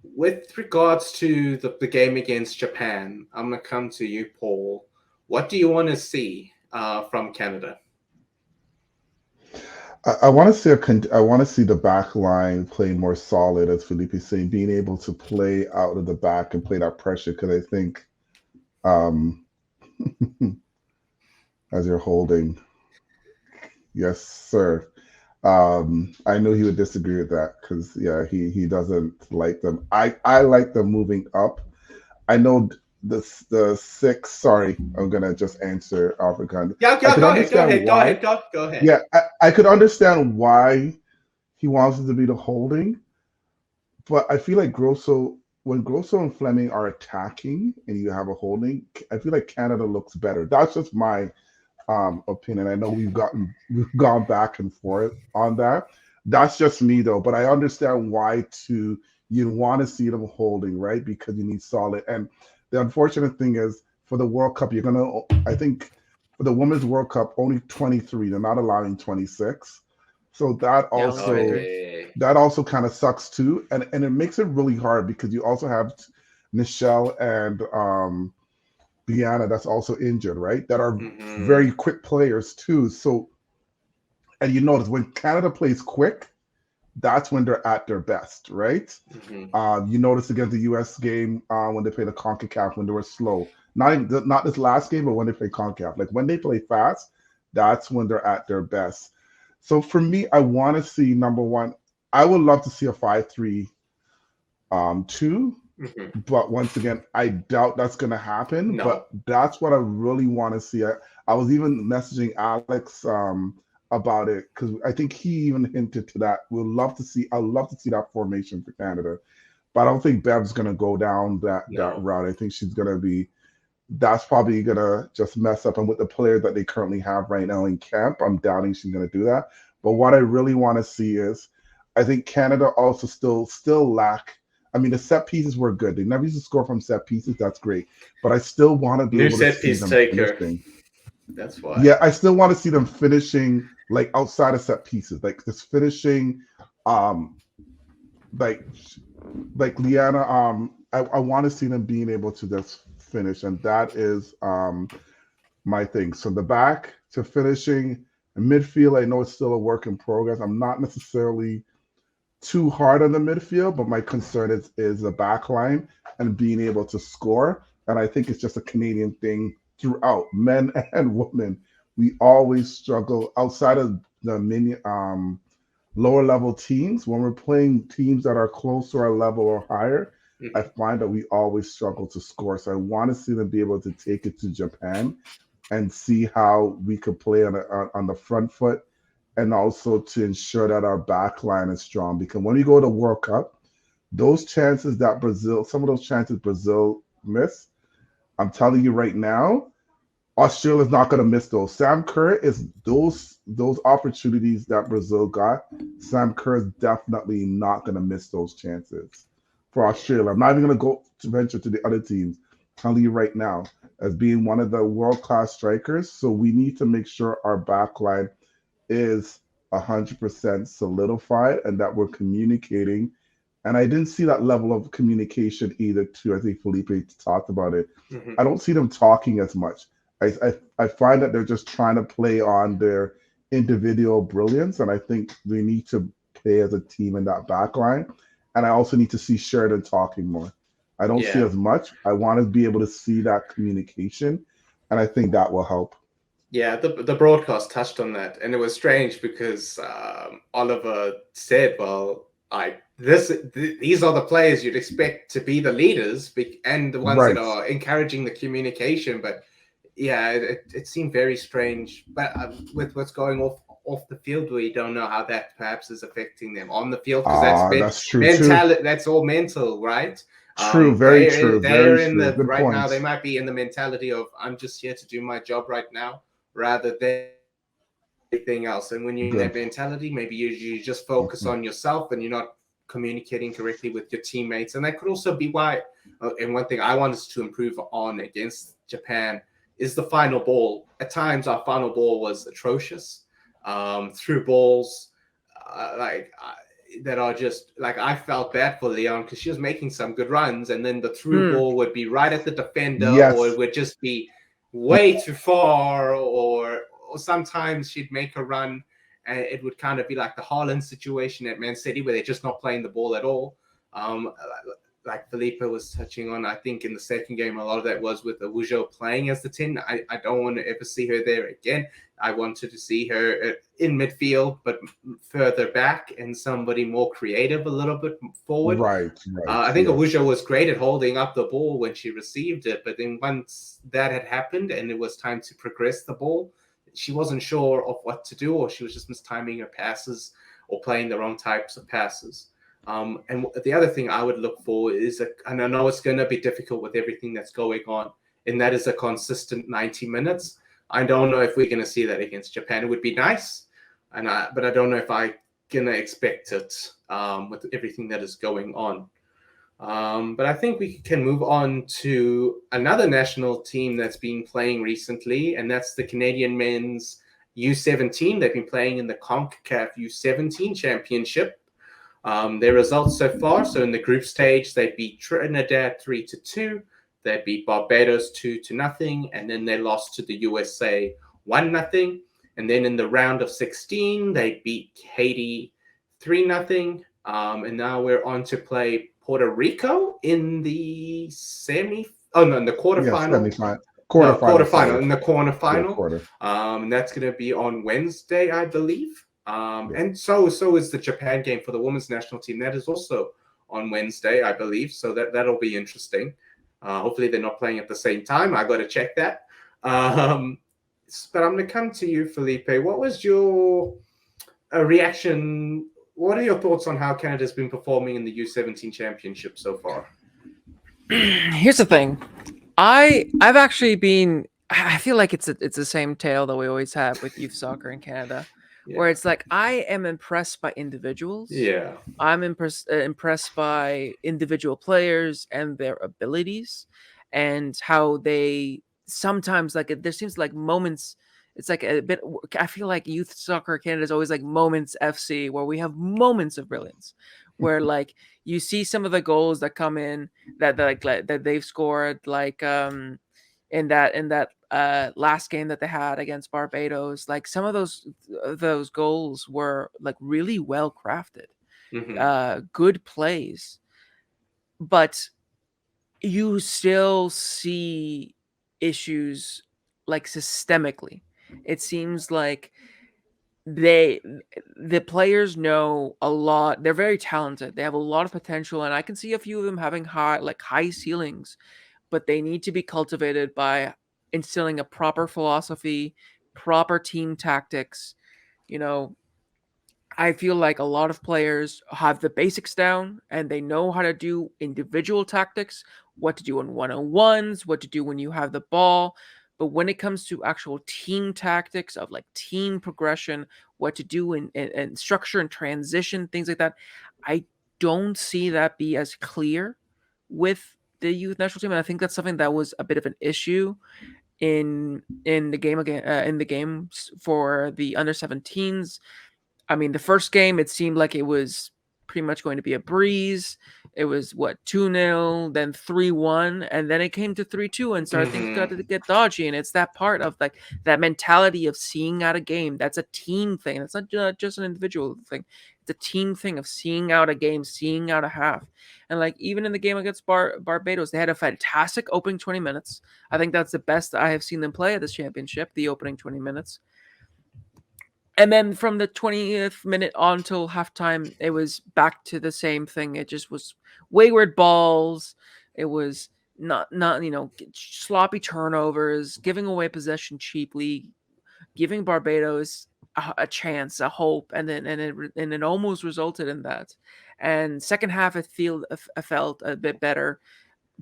With regards to the game against Japan, I'm going to come to you, Paul. What do you want to see from Canada? I want to see the back line play more solid, as Felipe is saying, being able to play out of the back and play that pressure. Because I think, as you're holding, yes, sir. I know he would disagree with that, because he doesn't like them. I like them moving up. I know the 6. Sorry, I'm gonna just answer African. Go ahead. Yeah, I could understand why he wants it to be the holding, but I feel like when Grosso and Fleming are attacking and you have a holding, I feel like Canada looks better. That's just my opinion. I know we've gone back and forth on that. That's just me though, but I understand why you want to see them holding, right? Because you need solid. And the unfortunate thing is, for the World Cup, I think for the Women's World Cup, only 23. They're not allowing 26. So that also kind of sucks too. And it makes it really hard, because you also have Nichelle and Biana that's also injured, right? That are very quick players too. So, and you notice when Canada plays quick, that's when they're at their best, right? You notice against the US game when they played the Concacaf, when they were slow. Not this last game, but when they play Concacaf. Like when they play fast, that's when they're at their best. So for me, I want to see, number one, I would love to see a 5-3-2. But once again, I doubt that's going to happen. No. But that's what I really want to see. I was even messaging Alex about it, because I think he even hinted to that. I'd love to see that formation for Canada. But I don't think Bev's going to go down that route. I think she's going to be, that's probably going to just mess up. And with the player that they currently have right now in camp, I'm doubting she's going to do that. But what I really want to see is, I think Canada also still lack. I mean, the set pieces were good. They never used to score from set pieces. That's great. But I still want to be able to see them finishing. That's why. Yeah, I still want to see them finishing like outside of set pieces, like just finishing, like Liana. I want to see them being able to just finish, and that is my thing. So the back to finishing, midfield. I know it's still a work in progress. I'm not necessarily too hard on the midfield, but my concern is the back line and being able to score. And I think it's just a Canadian thing throughout, men and women. We always struggle outside of the lower level teams. When we're playing teams that are close to our level or higher, I find that we always struggle to score. So I want to see them be able to take it to Japan and see how we could play on the front foot, and also to ensure that our back line is strong. Because when we go to World Cup, those chances that some of those chances Brazil miss, I'm telling you right now, Australia's not going to miss those. Sam Kerr is those opportunities that Brazil got. Sam Kerr is definitely not going to miss those chances for Australia. I'm not even going to go to venture to the other teams. I'm telling you right now, as being one of the world-class strikers, so we need to make sure our back line is 100% solidified and that we're communicating. And I didn't see that level of communication either, too. I think Felipe talked about it. I don't see them talking as much. I find that they're just trying to play on their individual brilliance, and I think we need to play as a team in that back line. And I also need to see Sheridan talking more. I don't see as much. I want to be able to see that communication, and I think that will help. Yeah, the broadcast touched on that, and it was strange because Oliver said, "Well, these are the players you'd expect to be the leaders and the ones that are encouraging the communication." But yeah, it seemed very strange. But with what's going off the field, we don't know how that perhaps is affecting them on the field, because that's true mentality. That's all mental, right? True, very true. They're very in true. the Good right points. now. They might be in the mentality of I'm just here to do my job right now, rather than anything else. And when you're in that mentality, maybe you just focus on yourself and you're not communicating correctly with your teammates. And that could also be why. And one thing I want us to improve on against Japan is the final ball. At times, our final ball was atrocious. Through balls, that are just like, I felt bad for Leon because she was making some good runs, and then the through ball would be right at the defender, or it would just be way too far, or sometimes she'd make a run and it would kind of be like the Haaland situation at Man City where they're just not playing the ball at all. Like Felipe was touching on, I think in the second game, a lot of that was with Awujo playing as the 10. I don't want to ever see her there again. I wanted to see her in midfield, but further back, and somebody more creative, a little bit forward. Right. I think Awujo was great at holding up the ball when she received it, but then once that had happened and it was time to progress the ball, she wasn't sure of what to do, or she was just mistiming her passes or playing the wrong types of passes. And the other thing I would look for is, and I know it's going to be difficult with everything that's going on, and that is a consistent 90 minutes. I don't know if we're going to see that against Japan. It would be nice, but I don't know if I'm going to expect it with everything that is going on. But I think we can move on to another national team that's been playing recently, and that's the Canadian men's U17. They've been playing in the Concacaf U17 Championship. Their results so far, so in the group stage, they beat Trinidad 3-2. They beat Barbados 2-0, and then they lost to the USA 1-0. And then in the round of 16, they beat Haiti 3-0. And now we're on to play Puerto Rico in the in the quarterfinal. Yes, quarterfinal. In the quarterfinal. Yeah, quarter. And that's going to be on Wednesday, I believe. And so is the Japan game for the women's national team. That is also on Wednesday, I believe. So that'll be interesting. Hopefully they're not playing at the same time. I got to check that. But I'm going to come to you, Felipe. What was your reaction? What are your thoughts on how Canada's been performing in the U17 championship so far? Here's the thing. I've actually been. I feel like it's the same tale that we always have with youth soccer in Canada. Yeah. Where it's like, I am impressed by individuals. Yeah. I'm impressed by individual players and their abilities and how they sometimes like there seems like moments. It's like a bit. I feel like youth soccer Canada is always like moments FC, where we have moments of brilliance, where like you see some of the goals that come in that they've scored, like in that last game that they had against Barbados. Like some of those goals were like really well crafted, good plays, but you still see issues like systemically. It seems like the players know a lot. They're very talented. They have a lot of potential, and I can see a few of them having high ceilings, but they need to be cultivated by instilling a proper philosophy, proper team tactics. You know, I feel like a lot of players have the basics down and they know how to do individual tactics, what to do in one-on-ones, what to do when you have the ball. But when it comes to actual team tactics of like team progression, what to do in structure and transition, things like that, I don't see that be as clear with the youth national team. And I think that's something that was a bit of an issue in the game again, in the games for the under 17s. I mean, the first game, it seemed like it was pretty much going to be a breeze. It was 2-0, then 3-1, and then it came to 3-2, and started things got to get dodgy. And it's that part of like that mentality of seeing out a game. That's a team thing. That's not just an individual thing. It's a team thing of seeing out a game, seeing out a half. And like even in the game against Barbados, they had a fantastic opening 20 minutes. I think that's the best I have seen them play at this championship, the opening 20 minutes. And then from the 20th minute on till halftime, it was back to the same thing. It just was wayward balls. It was not sloppy turnovers, giving away possession cheaply, giving Barbados a chance, a hope, and it almost resulted in that. And second half, it felt a bit better,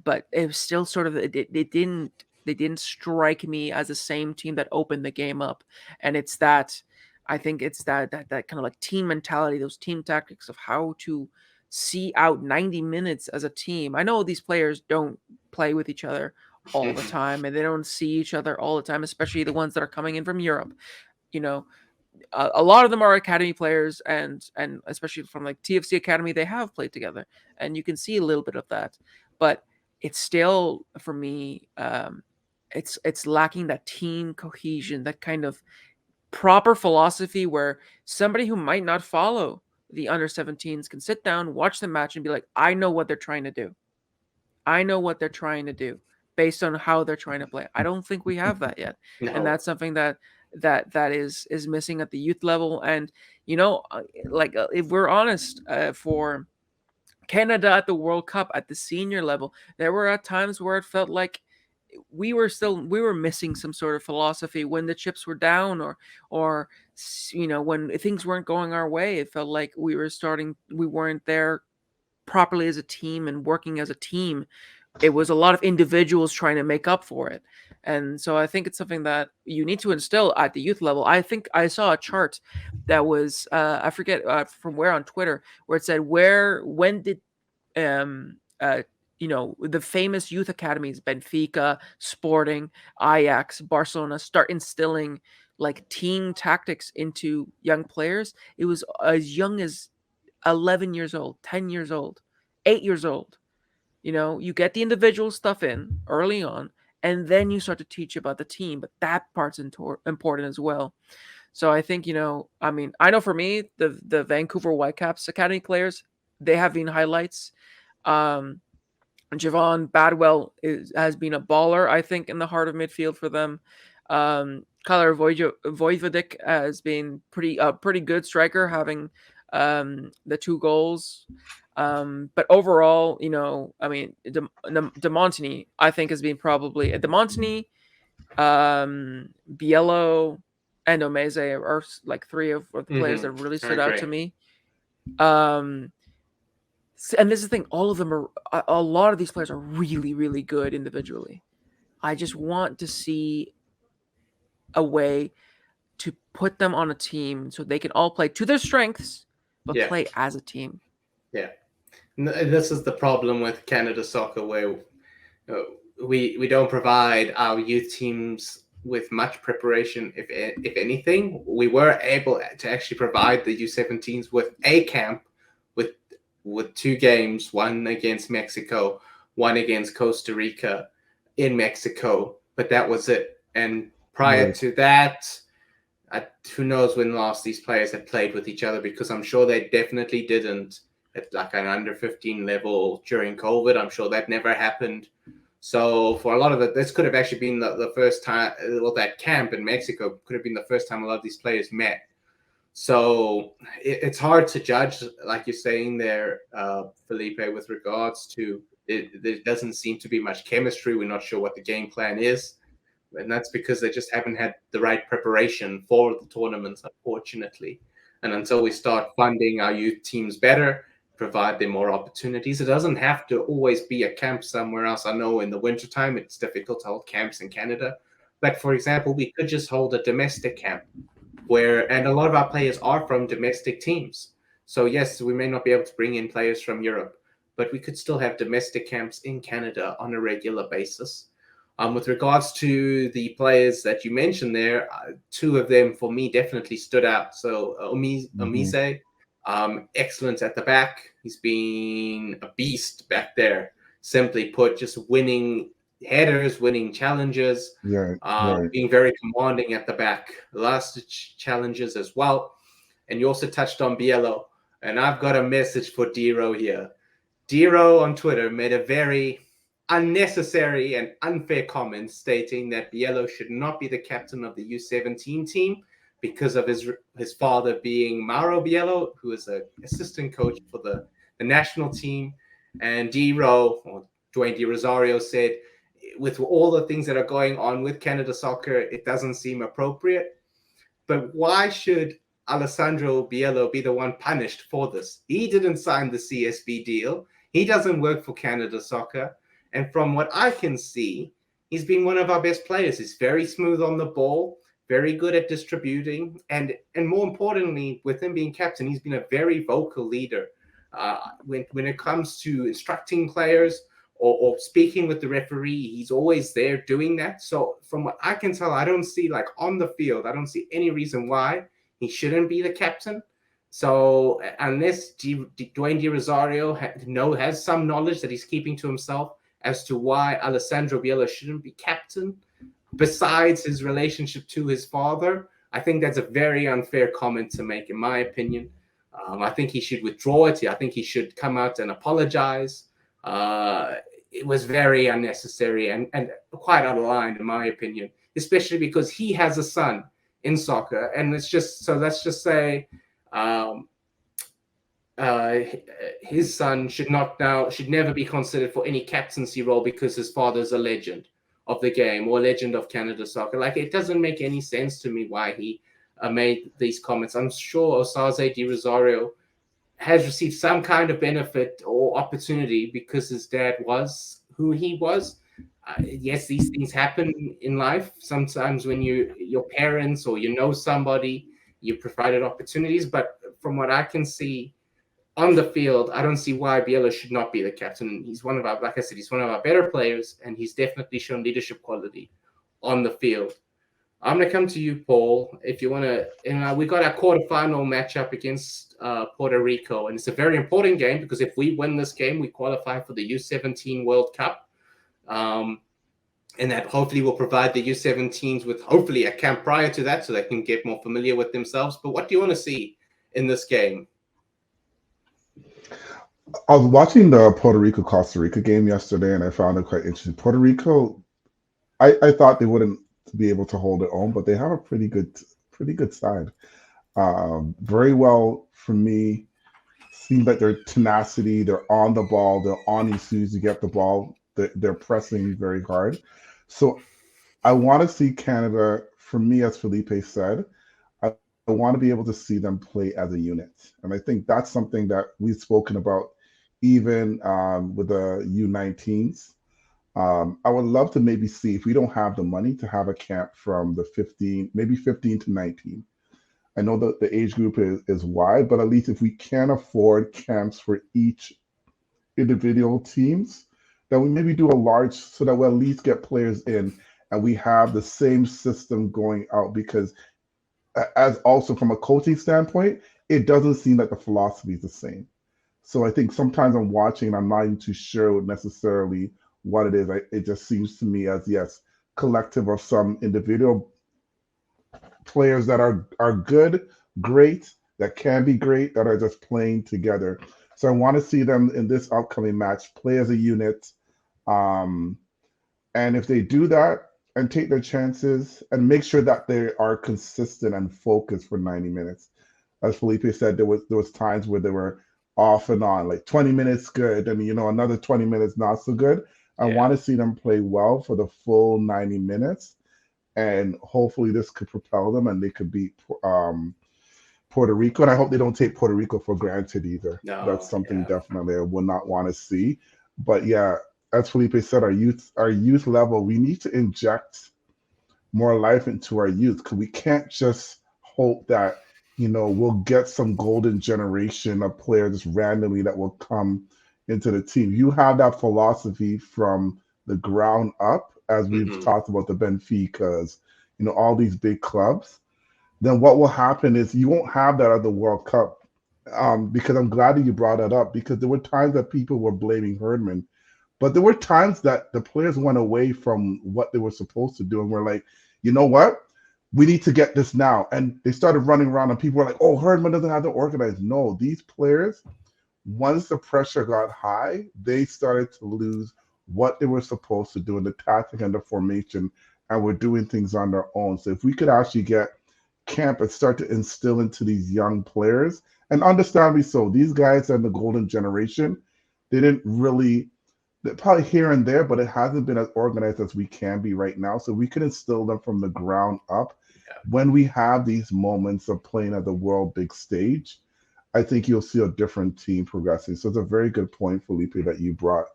but it was still sort of it didn't strike me as the same team that opened the game up. And it's that. I think it's that kind of like team mentality, those team tactics of how to see out 90 minutes as a team. I know these players don't play with each other all the time, and they don't see each other all the time, especially the ones that are coming in from Europe. You know, a lot of them are academy players, and especially from like TFC Academy, they have played together, and you can see a little bit of that. But it's still, for me, it's lacking that team cohesion, that kind of proper philosophy where somebody who might not follow the under 17s can sit down, watch the match, and be like, I know what they're trying to do. I know what they're trying to do based on how they're trying to play. I don't think we have that yet. No. And that's something that is missing at the youth level. And, if we're honest, for Canada at the World Cup at the senior level, there were at times where it felt like we were missing some sort of philosophy when the chips were down, or when things weren't going our way. It felt like we weren't there properly as a team and working as a team. It was a lot of individuals trying to make up for it. And so I think it's something that you need to instill at the youth level. I think I saw a chart that was I forget from where on Twitter, where it said when did the famous youth academies, Benfica, Sporting, Ajax, Barcelona, start instilling like team tactics into young players. It was as young as 11 years old, 10 years old, 8 years old. You get the individual stuff in early on, and then you start to teach about the team. But that part's important as well. So I think, I know for me, the Vancouver Whitecaps Academy players, they have been highlights. Javon Badwell has been a baller, I think, in the heart of midfield for them. Kyler Vojvodik has been pretty good striker, having the 2 goals. But overall, DeMontini, I think, has been probably DeMontini, Biello, and Omeze are like 3 of the players that really stood out to me. And this is the thing, a lot of these players are really, really good individually. I just want to see a way to put them on a team so they can all play to their strengths, but play as a team. Yeah. This is the problem with Canada soccer, where we don't provide our youth teams with much preparation, if anything. We were able to actually provide the U17s with a camp with 2 games, one against Mexico, one against Costa Rica in Mexico, but that was it. And prior to that, who knows when last these players had played with each other, because I'm sure they definitely didn't at like an under 15 level during COVID. I'm sure that never happened. So for a lot of it, this could have actually been the first time, well, that camp in Mexico could have been the first time a lot of these players met. So it's hard to judge, like you're saying there, Felipe, with regards to there doesn't seem to be much chemistry. We're not sure what the game plan is. And that's because they just haven't had the right preparation for the tournaments, unfortunately. And until we start funding our youth teams better, provide them more opportunities, it doesn't have to always be a camp somewhere else. I know in the wintertime, it's difficult to hold camps in Canada. But for example, we could just hold a domestic camp and a lot of our players are from domestic teams. So yes, we may not be able to bring in players from Europe, but we could still have domestic camps in Canada on a regular basis. With regards to the players that you mentioned there, 2 of them for me definitely stood out. So Omise, excellent at the back. He's been a beast back there. Simply put, just winning headers, winning challenges, being very commanding at the back. Last challenges as well. And you also touched on Biello. And I've got a message for Dero here. Dero on Twitter made a very unnecessary and unfair comment stating that Biello should not be the captain of the U17 team because of his father being Mauro Biello, who is an assistant coach for the national team. And Dwayne De Rosario said, with all the things that are going on with Canada soccer, it doesn't seem appropriate. But why should Alessandro Biello be the one punished for this? He didn't sign the CSB deal. He doesn't work for Canada soccer. And from what I can see, he's been one of our best players. He's very smooth on the ball, very good at distributing. And more importantly, with him being captain, he's been a very vocal leader. When it comes to instructing players or speaking with the referee, he's always there doing that. So from what I can tell, I don't see, like, on the field, I don't see any reason why he shouldn't be the captain. So unless Dwayne De Rosario has some knowledge that he's keeping to himself as to why Alessandro Biello shouldn't be captain, besides his relationship to his father, I think that's a very unfair comment to make, in my opinion. I think he should withdraw it. I think he should come out and apologize. It was very unnecessary and quite out of line, in my opinion, especially because he has a son in soccer. And let's just say his son should never be considered for any captaincy role because his father's a legend of the game or a legend of Canada soccer. Like, it doesn't make any sense to me why he made these comments. I'm sure Osaze De Rosario has received some kind of benefit or opportunity because his dad was who he was. Yes, these things happen in life. Sometimes when your parents or somebody, you provided opportunities. But from what I can see on the field, I don't see why Biello should not be the captain. He's one of our, like I said, he's one of our better players, and he's definitely shown leadership quality on the field. I'm going to come to you, Paul, if you want to. We got our quarterfinal matchup against Puerto Rico, and it's a very important game because if we win this game, we qualify for the U17 World Cup, and that hopefully will provide the U17s with hopefully a camp prior to that so they can get more familiar with themselves. But what do you want to see in this game? I was watching the Puerto Rico-Costa Rica game yesterday, and I found it quite interesting. Puerto Rico, I thought they wouldn't be able to hold it on, but they have a pretty good side. Very well for me. Seems like their tenacity, they're on the ball, they're on you as soon as you get the ball. They're pressing very hard. So I want to see Canada, for me, as Felipe said, I want to be able to see them play as a unit. And I think that's something that we've spoken about even with the U19s. I would love to maybe see, if we don't have the money, to have a camp from the 15 to 19. I know that the age group is wide, but at least if we can afford camps for each individual teams, that we maybe do a large so that we at least get players in and we have the same system going out, because as also from a coaching standpoint, it doesn't seem like the philosophy is the same. So I think sometimes I'm watching, I'm not even too sure necessarily what it is. It just seems to me as, yes, collective of some individual players that are good, great, that can be great, that are just playing together. So I want to see them in this upcoming match play as a unit. And if they do that and take their chances and make sure that they are consistent and focused for 90 minutes. As Felipe said, there was times where they were off and on, like 20 minutes good, and another 20 minutes not so good. I want to see them play well for the full 90 minutes, and hopefully this could propel them and they could beat Puerto Rico. And I hope they don't take Puerto Rico for granted either. No, that's something definitely I would not want to see. But yeah, as Felipe said, our youth level, we need to inject more life into our youth, because we can't just hope that we'll get some golden generation of players just randomly that will come into the team. You have that philosophy from the ground up, as we've talked about the Benficas, all these big clubs. Then what will happen is you won't have that at the World Cup. Because I'm glad that you brought that up, because there were times that people were blaming Herdman, but there were times that the players went away from what they were supposed to do and were like, you know what? We need to get this now. And they started running around and people were like, oh, Herdman doesn't have to organize. No, these players, once the pressure got high, they started to lose what they were supposed to do in the tactic and the formation, and were doing things on their own. So if we could actually get camp and start to instill into these young players, and understandably so, these guys are in the golden generation. They're probably here and there, but it hasn't been as organized as we can be right now. So we can instill them from the ground up. When we have these moments of playing at the world big stage, I think you'll see a different team progressing. So it's a very good point, Felipe, that you brought,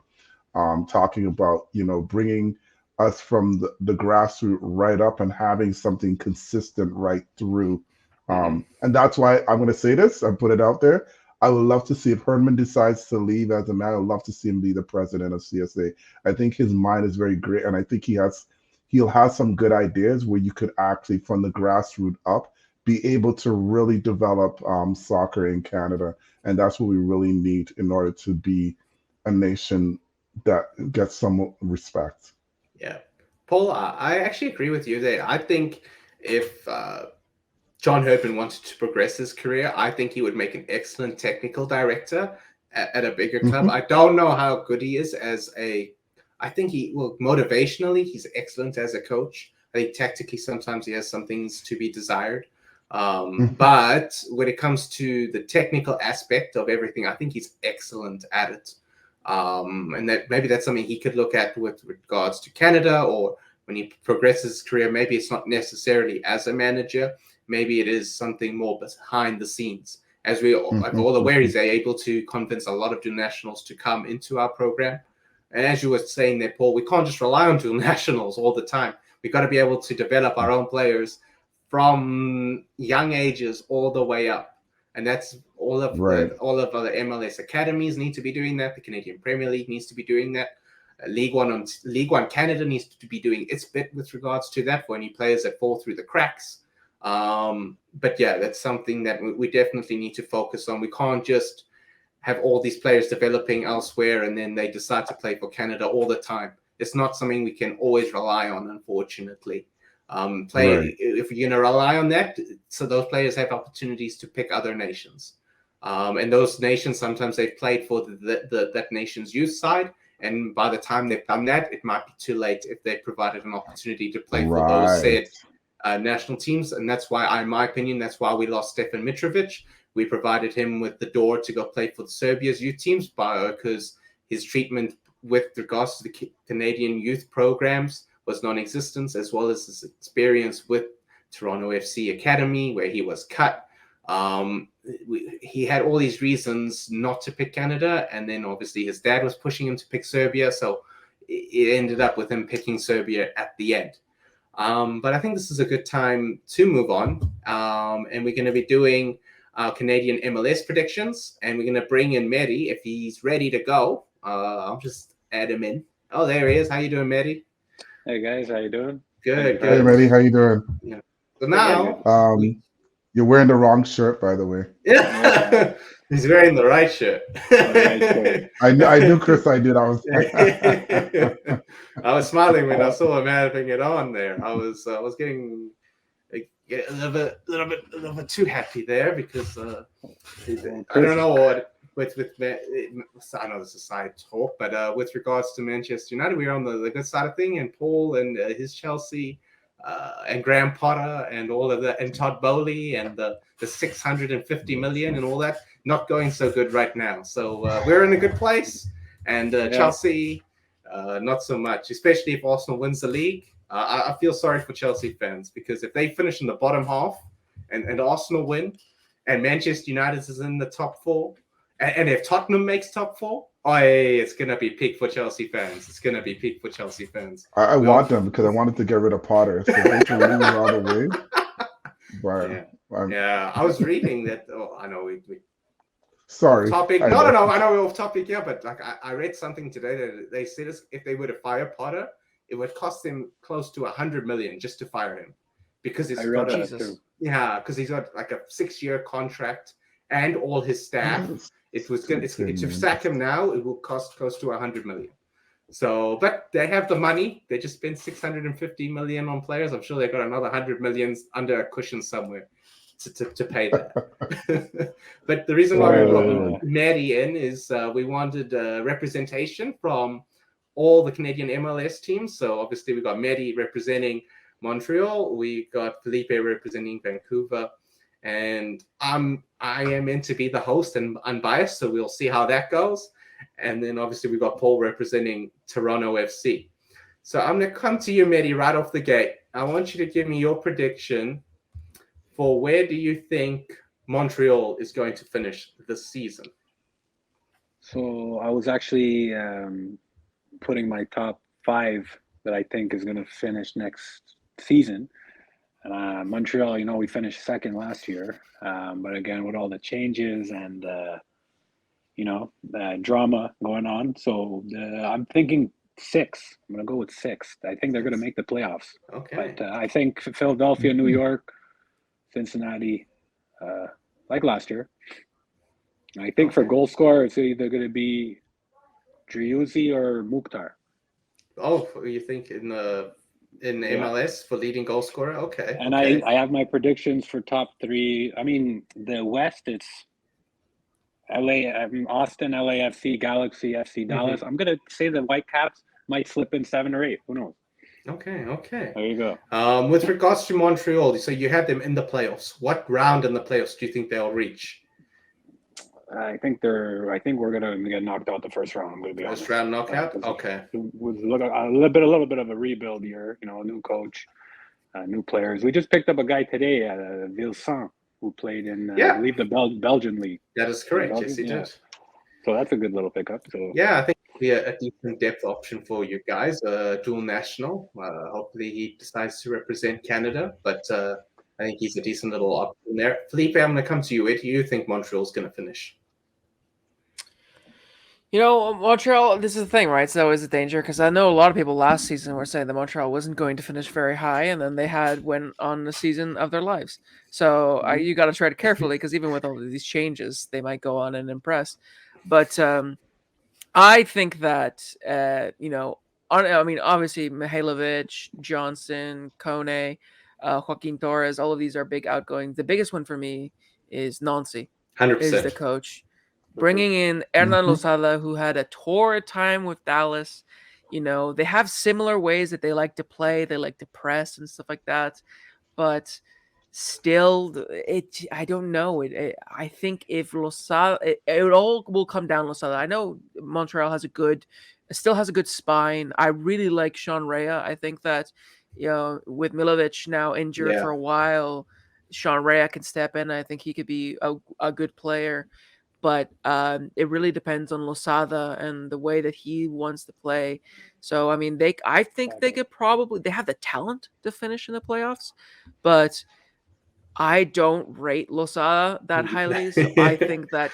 talking about, bringing us from the grassroots right up and having something consistent right through. And that's why I'm going to say this and put it out there. I would love to see, if Herdman decides to leave as a man, I would love to see him be the president of CSA. I think his mind is very great, and I think he'll have some good ideas where you could actually, from the grassroots up, be able to really develop soccer in Canada. And that's what we really need in order to be a nation that gets some respect. Yeah. Paul, I actually agree with you there. I think if John Herdman wanted to progress his career, I think he would make an excellent technical director at a bigger club. I don't know how good he is I think motivationally, he's excellent as a coach. I think tactically, sometimes he has some things to be desired. But when it comes to the technical aspect of everything, I think he's excellent at it. And that maybe that's something he could look at with regards to Canada, or when he progresses his career, maybe it's not necessarily as a manager. Maybe it is something more behind the scenes. As we are all aware, he's able to convince a lot of dual nationals to come into our program. And as you were saying there, Paul, we can't just rely on dual nationals all the time. We've got to be able to develop our own players from young ages all the way up. And that's all of the MLS academies need to be doing that. The Canadian Premier League needs to be doing that. League One Canada needs to be doing its bit with regards to that for any players that fall through the cracks. But yeah, that's something that we definitely need to focus on. We can't just have all these players developing elsewhere and then they decide to play for Canada all the time. It's not something we can always rely on, unfortunately. If you're going to rely on that, so those players have opportunities to pick other nations. And those nations, sometimes they've played for that nation's youth side. And by the time they've done that, it might be too late if they provided an opportunity to play for those said national teams. And that's why, in my opinion, that's why we lost Stefan Mitrovic. We provided him with the door to go play for Serbia's youth teams because his treatment with regards to the Canadian youth programs was non-existent, as well as his experience with Toronto FC Academy, where he was cut. He had all these reasons not to pick Canada, and then obviously his dad was pushing him to pick Serbia, so it ended up with him picking Serbia at the end. But I think this is a good time to move on, and we're going to be doing our Canadian MLS predictions, and we're going to bring in Mehdi if he's ready to go. I'll just add him in. Oh, there he is. How you doing, Mehdi? Hey guys, how you doing? Good, Hey, good. Mehdi, how you doing? Yeah. So now, you're wearing the wrong shirt, by the way. Yeah, he's wearing the right shirt. I knew, Chris. I did. I was smiling when I saw him having it on there. I was getting a little bit too happy there because I don't know what with I know this is side talk, but with regards to Manchester United, we're on the good side of thing, and Paul and his Chelsea. And Graham Potter and all of that, and Todd Bowley and the 650 million and all that, not going so good right now. So we're in a good place, and Chelsea, not so much, especially if Arsenal wins the league. I feel sorry for Chelsea fans, because if they finish in the bottom half and Arsenal win and Manchester United is in the top 4, and if Tottenham makes top 4, it's going to be peak for Chelsea fans. It's going to be peak for Chelsea fans. I want them because I wanted to get rid of Potter. So they can lose all the way. But yeah, I was reading that. Oh, I know we sorry. Topic. No. I know we're off topic here, but like I read something today that they said if they were to fire Potter, it would cost them close to 100 million just to fire him, because he's got because he's got like a 6-year contract and all his staff. To sack him now, it will cost close to 100 million. So, but they have the money. They just spent 650 million on players. I'm sure they've got another 100 million under a cushion somewhere to pay that. But the reason why we brought Maddie in is we wanted representation from all the Canadian MLS teams. So obviously we got Maddie representing Montreal. We got Felipe representing Vancouver. And I am meant to be the host and unbiased, so we'll see how that goes. And then obviously we've got Paul representing Toronto FC. So I'm going to come to you, Mehdi, right off the gate. I want you to give me your prediction for where do you think Montreal is going to finish this season? So I was actually putting my top 5 that I think is going to finish next season. Montreal, we finished second last year, but again, with all the changes and drama going on, so I'm thinking 6. I'm gonna go with 6. I think they're gonna make the playoffs. Okay. But I think Philadelphia, New York, Cincinnati, like last year. I think for goal scorer, it's either gonna be Driussi or Mukhtar. Oh, you think in MLS for leading goal scorer? Okay. And I have my predictions for top 3. I mean, the West, it's Austin, LAFC, Galaxy, FC Dallas. I'm going to say the Whitecaps might slip in 7 or 8. Who knows? Okay. There you go. With regards to Montreal, so you have them in the playoffs. What round in the playoffs do you think they'll reach? I think we're gonna get knocked out the first round. I'm gonna be honest. First round knockout. Okay. With a little bit of a rebuild year. A new coach, new players. We just picked up a guy today at Vilsan who played in I believe the Belgian league. That is correct. Yes, he did. So that's a good little pickup. So yeah, I think it'll be a decent depth option for you guys. Dual national. Hopefully he decides to represent Canada, but I think he's a decent little option there. Felipe, I'm going to come to you. Where do you think Montreal's going to finish? Montreal, this is the thing, right? It's always a danger, because I know a lot of people last season were saying that Montreal wasn't going to finish very high, and then they went on the season of their lives. So you got to tread carefully, because even with all of these changes, they might go on and impress. But I think that, obviously Mihailovic, Johnson, Kone, Joaquin Torres, all of these are big outgoing. The biggest one for me is Nancy. 100%. Is the coach. Bringing in Hernan Losada, who had a torrid time with Dallas. They have similar ways that they like to play. They like to press and stuff like that. But still, I don't know. I think if Losada, it all will come down to Losada. I know Montreal still has a good spine. I really like Sean Rea. I think that, with Milovic now injured for a while, Sean Rea can step in. I think he could be a good player. But it really depends on Losada and the way that he wants to play. So, I mean, I think they have the talent to finish in the playoffs, but I don't rate Losada that highly. So I think that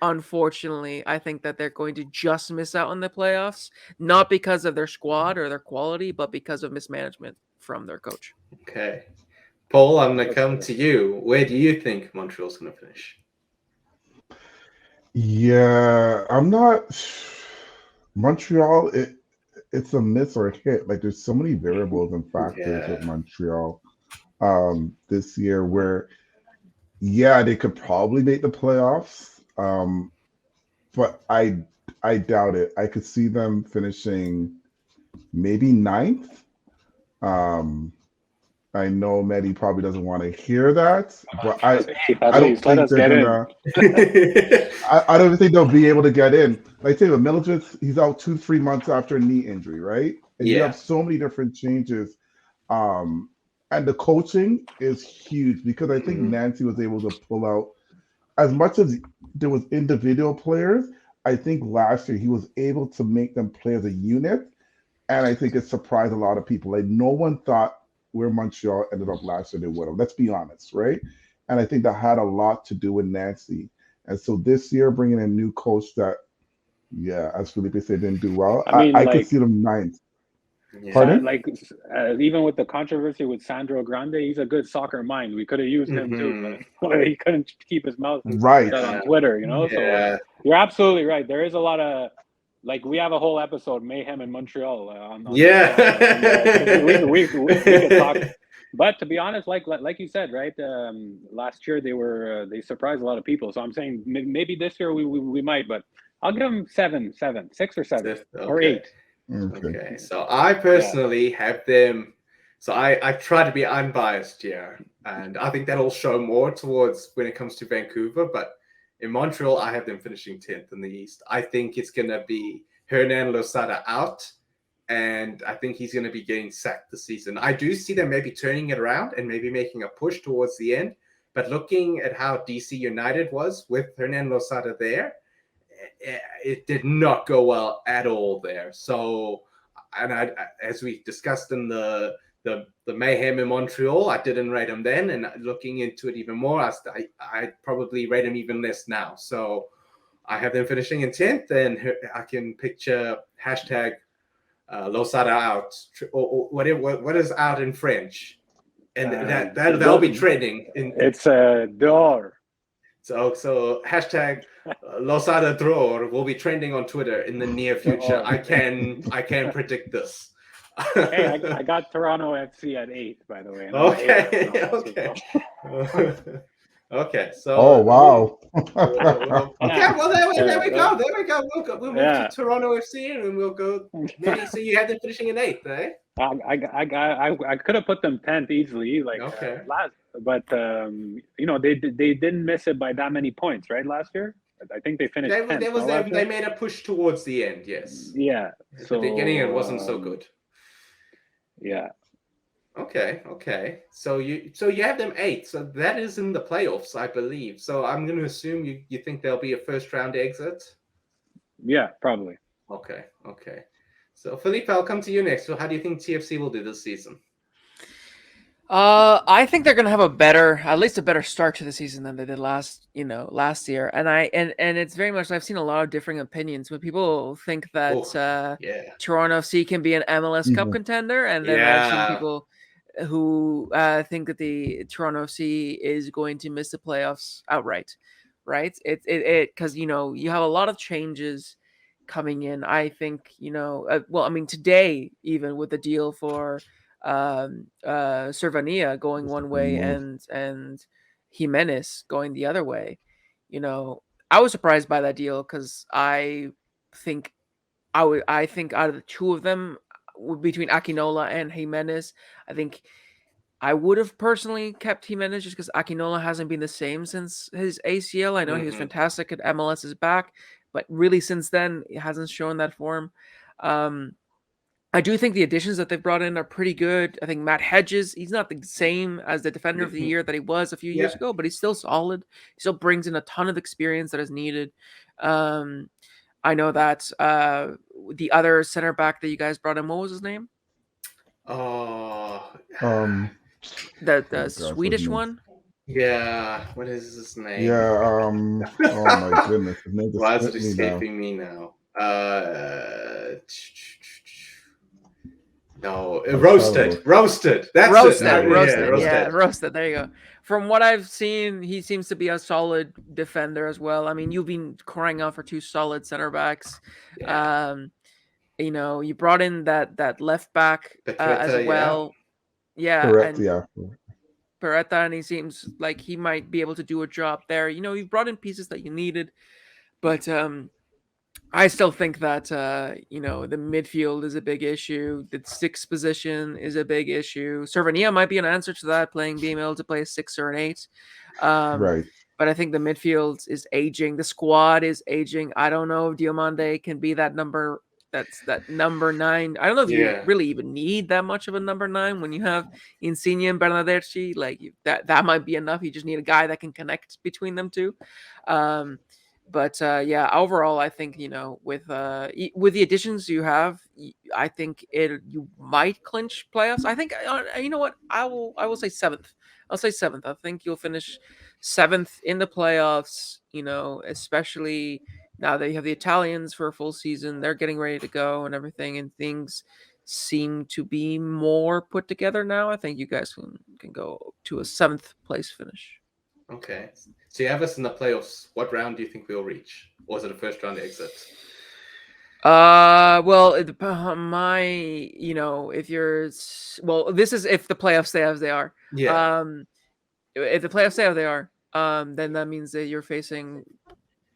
unfortunately, I think that they're going to just miss out on the playoffs, not because of their squad or their quality, but because of mismanagement from their coach. Okay. Paul, I'm going to come to you. Where do you think Montreal's going to finish? Yeah, I'm not. Montreal, it's a miss or a hit. Like there's so many variables and factors with Montreal this year where, yeah, they could probably make the playoffs, but I doubt it. I could see them finishing maybe 9th. I know Mehdi probably doesn't want to hear that, but I don't think they're gonna. I don't think they'll be able to get in. Like say, Milojic, he's out 2-3 months after a knee injury, right? And you have so many different changes. And the coaching is huge because I think Nancy was able to pull out as much as there was individual players. I think last year he was able to make them play as a unit, and I think it surprised a lot of people. Like no one thought where Montreal ended up last year they would have. Let's be honest, right? And I think that had a lot to do with Nancy. And so this year, bringing in a new coach that, yeah, as Felipe said, didn't do well. I could see them 9th. Yeah. Even with the controversy with Sandro Grande, he's a good soccer mind. We could have used him too, but he couldn't keep his mouth shut on Twitter, you know? So you're absolutely right. There is a lot of, like, we have a whole episode, Mayhem in Montreal. We could talk. But to be honest, like you said, right? Last year they surprised a lot of people. So I'm saying maybe this year we might, but I'll give them 6 or 7 or 8. Okay. So I personally have them. So I try to be unbiased here, and I think that'll show more towards when it comes to Vancouver, but. In Montreal, I have them finishing 10th in the East. I think it's going to be Hernan Losada out, and I think he's going to be getting sacked this season. I do see them maybe turning it around and maybe making a push towards the end, but looking at how DC United was with Hernan Losada there, it did not go well at all there. So, and as we discussed in the Mayhem in Montreal, I didn't rate him then, and looking into it even more, I probably rate him even less now. So I have them finishing in 10th, and I can picture hashtag Losada out, or whatever. What is out in French? And that'll be trending. It's dehors. So hashtag Losada Dror will be trending on Twitter in the near future. I can predict this. Hey, I got Toronto FC at 8, by the way. Okay. So. Oh wow. Yeah. Well, there we go. We'll move to Toronto FC, and we'll go. So you had them finishing in 8th, eh? I could have put them 10th easily, but they didn't miss it by that many points, right? Last year, I think they finished 10th. They made a push towards the end, yes. Yeah. So the beginning it wasn't so good. Yeah. Okay. So you have them 8. So that is in the playoffs, I believe. So I'm going to assume you think there'll be a first round exit. Yeah, probably. Okay. So Felipe, I'll come to you next. So how do you think TFC will do this season? I think they're gonna have at least a better start to the season than they did last year. And it's very much, I've seen a lot of differing opinions. When people think that Toronto FC can be an MLS Cup contender, and then I've seen people who think that the Toronto FC is going to miss the playoffs outright. Right? Because you have a lot of changes coming in. I think today, even with the deal for Servania going one way and Jimenez going the other way, I was surprised by that deal because I think out of the two of them, between Akinola and Jimenez, I think I would have personally kept Jimenez just because Akinola hasn't been the same since his ACL. I know he was fantastic at MLS's back, but really since then he hasn't shown that form. I do think the additions that they've brought in are pretty good. I think Matt Hedges, he's not the same as the defender of the year that he was a few years ago, but he's still solid. He still brings in a ton of experience that is needed. I know that the other center back that you guys brought in, what was his name? The Swedish one? Yeah, what is his name? Yeah. Oh my goodness, his name just Why is it slipped me now. escaping me now? No, roasted. That's roasted. it. Roasted. Yeah, Yeah, roasted. There you go. From what I've seen, he seems to be a solid defender as well. I mean, you've been crying out for 2 solid center backs. Yeah. You brought in that left back as Paqueta, well. Yeah, Correct. and Yeah. Peretta, and he seems like he might be able to do a job there. You've brought in pieces that you needed, but I still think that the midfield is a big issue. The 6th position is a big issue. Servania might be an answer to that, being able to play a 6 or an 8. Right. But I think the midfield is aging. The squad is aging. I don't know if Diomande can be that number. That's that number 9. I don't know if you really even need that much of a number 9 when you have Insigne and Bernadeschi. Like that might be enough. You just need a guy that can connect between them two. But overall, I think with the additions you have, I think you might clinch playoffs. I think you know what I will say 7th. I'll say 7th. I think you'll finish 7th in the playoffs. Especially now that you have the Italians for a full season, they're getting ready to go and everything, and things seem to be more put together now. I think you guys can go to a 7th place finish. Okay. So you have us in the playoffs. What round do you think we'll reach? Or is it a first round exit? Well, if this is if the playoffs stay as they are. Yeah. If the playoffs stay as they are, then that means that you're facing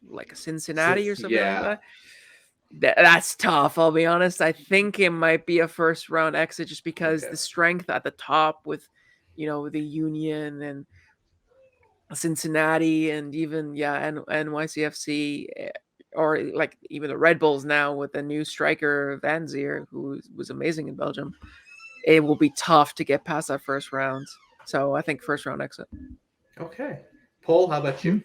like a Cincinnati or something like that. That's tough. I'll be honest. I think it might be a first round exit just because the strength at the top with, the Union and Cincinnati and even NYCFC, or like even the Red Bulls now with the new striker Van Zier, who was amazing in Belgium. It will be tough to get past that first round. So I think first round exit. Okay. Paul, how about you?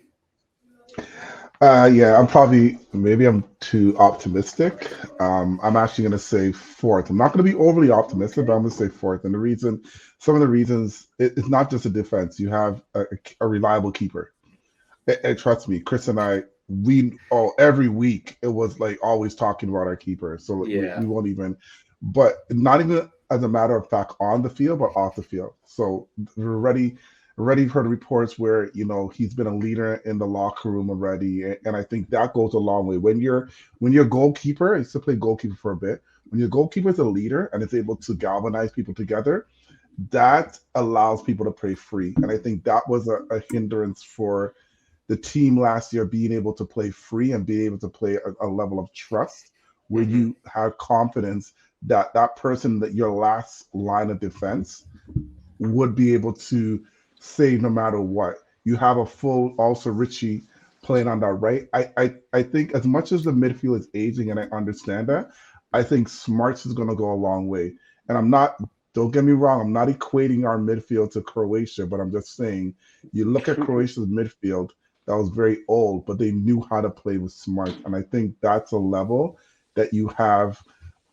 Yeah, maybe I'm too optimistic. I'm actually going to say 4th. I'm not going to be overly optimistic, but I'm going to say 4th. And some of the reasons, it's not just a defense. You have a reliable keeper. And trust me, Chris and I, every week it was like always talking about our keeper. So we won't even, but not even as a matter of fact on the field, but off the field. So we're ready for the reports where he's been a leader in the locker room already, and I think that goes a long way. When your goalkeeper, I used to play goalkeeper for a bit. When your goalkeeper is a leader and is able to galvanize people together, that allows people to play free. And I think that was a hindrance for the team last year, being able to play free and being able to play a level of trust where you have confidence that person, that your last line of defense, would be able to save no matter what. You have a full also Richie playing on that right. I think as much as the midfield is aging, and I understand that, I think Smarts is going to go a long way. And don't get me wrong, I'm not equating our midfield to Croatia, but I'm just saying, you look at Croatia's midfield that was very old, but they knew how to play with Smart. And I think that's a level that you have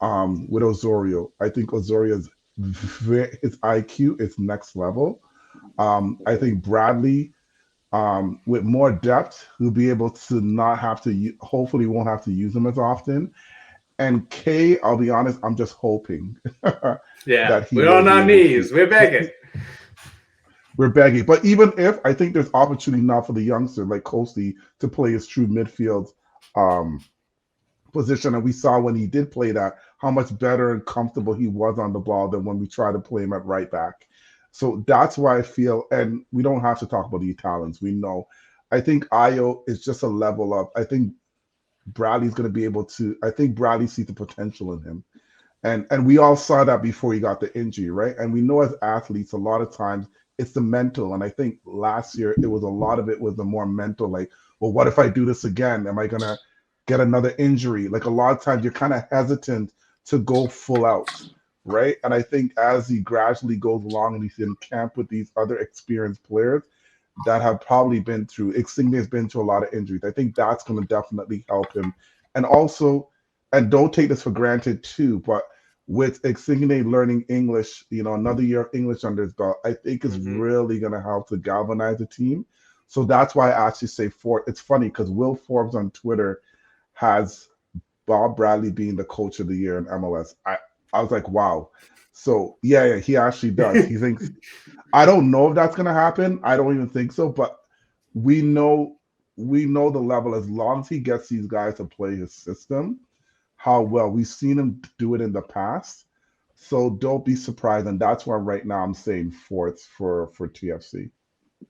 with Osorio. I think Osorio's his IQ is next level. I think Bradley, with more depth, will be able to not have to, hopefully won't have to use him as often. And K, I'll be honest, I'm just hoping. that we're on our knees. We're begging. We're begging. But even if, I think there's opportunity now for the youngster like Kosti to play his true midfield position. And we saw when he did play that, how much better and comfortable he was on the ball than when we tried to play him at right back. So that's why I feel, and we don't have to talk about the Italians. We know. I think Ayo is just a level up. I think Bradley's going to be able to, I think Bradley sees the potential in him. And we all saw that before he got the injury, right? And we know as athletes, a lot of times it's the mental. And I think last year, a lot of it was the more mental, like, well, what if I do this again? Am I going to get another injury? Like a lot of times you're kind of hesitant to go full out, right? And I think as he gradually goes along and he's in camp with these other experienced players that have probably been through, Insigne has been through a lot of injuries. I think that's going to definitely help him. And also, and don't take this for granted too, but with Insigne learning English, another year of English under his belt, I think is really going to help to galvanize the team. So that's why I actually say Forbes. It's funny because Will Forbes on Twitter has Bob Bradley being the coach of the year in MLS. I was like, wow. So yeah, he actually does. He thinks, I don't know if that's going to happen. I don't even think so, but we know the level. As long as he gets these guys to play his system, how well we've seen him do it in the past. So don't be surprised. And that's why right now I'm saying fourth for TFC.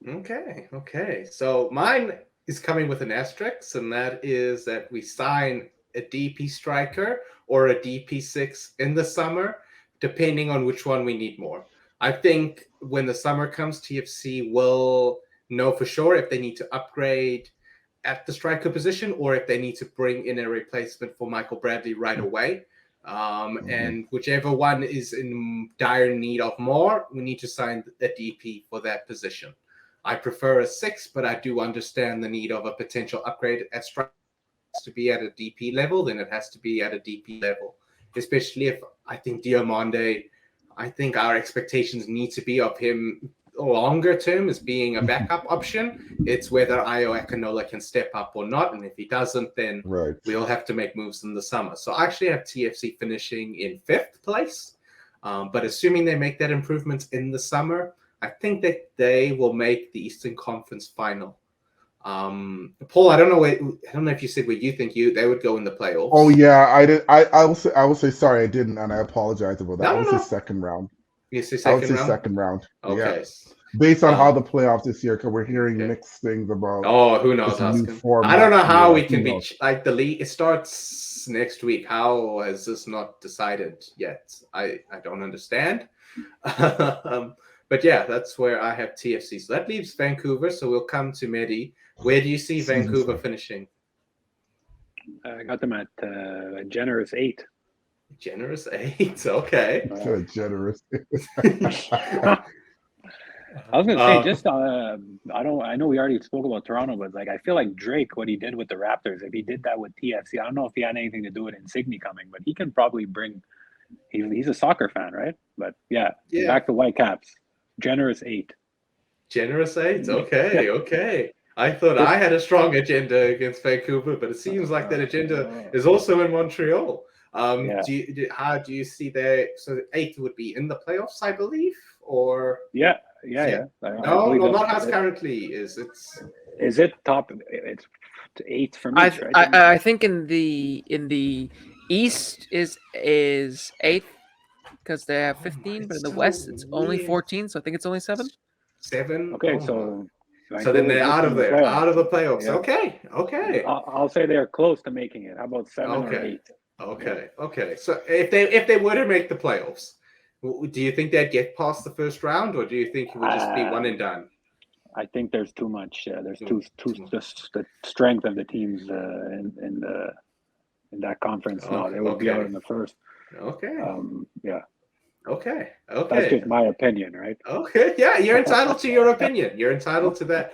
Okay. So mine is coming with an asterisk, and that is that we sign a DP striker or a DP6 in the summer, depending on which one we need more. I think when the summer comes, TFC will know for sure if they need to upgrade at the striker position or if they need to bring in a replacement for Michael Bradley right away. And whichever one is in dire need of more, we need to sign a DP for that position. I prefer a 6, but I do understand the need of a potential upgrade at striker. To be at a DP level, then it has to be at a DP level, especially if I think Diomande, I think our expectations need to be of him longer term as being a backup option. It's whether Ayo Akinola can step up or not, and if he doesn't, then we'll have to make moves in the summer. So I actually have TFC finishing in 5th place, but assuming they make that improvement in the summer, I think that they will make the Eastern Conference final. Paul, I don't know if you said where you think they would go in the playoffs. Oh yeah, I did. I will say sorry, I didn't, and I apologize about that. I would say second round. You say second round. Okay. Yeah. Based on how the playoffs this year, because we're hearing mixed things about. Oh, who knows? I don't know how we can be like the league. It starts next week. How is this not decided yet? I don't understand. But yeah, that's where I have TFC. So that leaves Vancouver. So we'll come to Mehdi. Where do you see Vancouver finishing? I got them at a generous 8. Generous 8. Okay. Generous. I was gonna say just I know we already spoke about Toronto, but like I feel like Drake, what he did with the Raptors, if he did that with TFC, I don't know if he had anything to do with Insigne coming, but he can probably bring. He's a soccer fan, right? But yeah. Back to Whitecaps. Generous 8. Generous 8. Okay. I thought I had a strong agenda against Vancouver, but it seems like that agenda is also in Montreal. How do you see that? So 8th would be in the playoffs, I believe, or yeah. No, not as currently is. Is it top? It's 8 for me. I think in the East is 8th because they have 15, but in the West it's only 14, so I think it's only 7. 7. Okay, so then they're out of there, out of the playoffs. Yeah. Okay. I'll say they're close to making it. How about 7 or 8? Okay. So if they were to make the playoffs, do you think they'd get past the first round, or do you think it would just be one and done? I think there's too much. There's too the strength of the teams in that conference. No, they would be out in the first. Okay. Okay. That's just my opinion, right? Okay. Yeah, you're entitled to your opinion. You're entitled to that.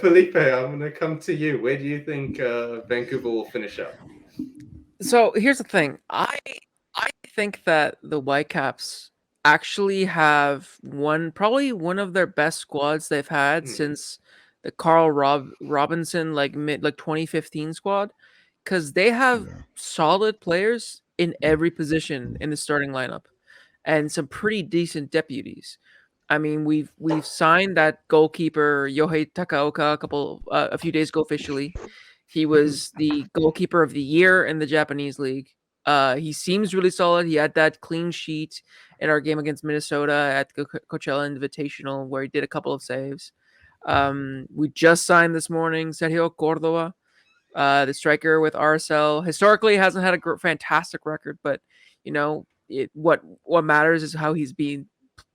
Felipe, I'm going to come to you. Where do you think Vancouver will finish up? So here's the thing. I think that the Whitecaps actually have probably one of their best squads they've had since the Carl Robinson like 2015 squad, because they have solid players in every position in the starting lineup and some pretty decent deputies. I mean, we've signed that goalkeeper Yohei Takaoka a few days ago officially. He was the goalkeeper of the year in the Japanese league. He seems really solid. He had that clean sheet in our game against Minnesota at the Coachella Invitational where he did a couple of saves. We just signed this morning Sergio Cordova, the striker with RSL. Historically, hasn't had a fantastic record, but what matters is how he's been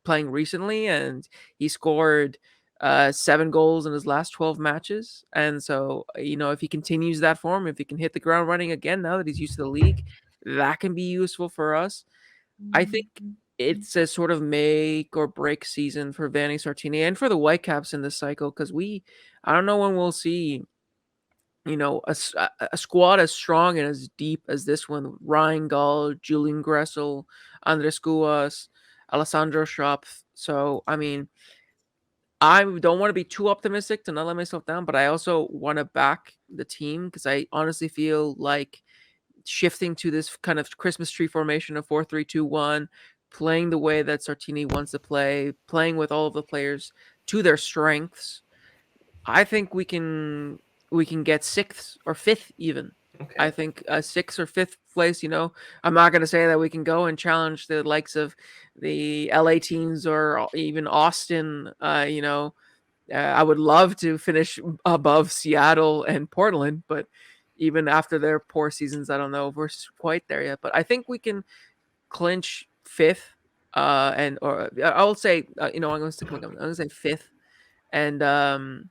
playing recently, and he scored 7 goals in his last 12 matches. And so, if he continues that form, if he can hit the ground running again now that he's used to the league, that can be useful for us. I think it's a sort of make or break season for Vanni Sartini and for the Whitecaps in this cycle, because I don't know when we'll see a squad as strong and as deep as this one: Ryan Gall, Julian Gressel, Andres Guas, Alessandro Schopf. So, I mean, I don't want to be too optimistic to not let myself down, but I also want to back the team because I honestly feel like shifting to this kind of Christmas tree formation of 4-3-2-1, playing the way that Sartini wants to play, playing with all of the players to their strengths. I think we can get sixth or fifth even. Okay. I think a sixth or fifth place. I'm not going to say that we can go and challenge the likes of the LA teams or even Austin. I would love to finish above Seattle and Portland, but even after their poor seasons, I don't know if we're quite there yet. But I think we can clinch fifth, or I'll say, I'm going to say fifth, and and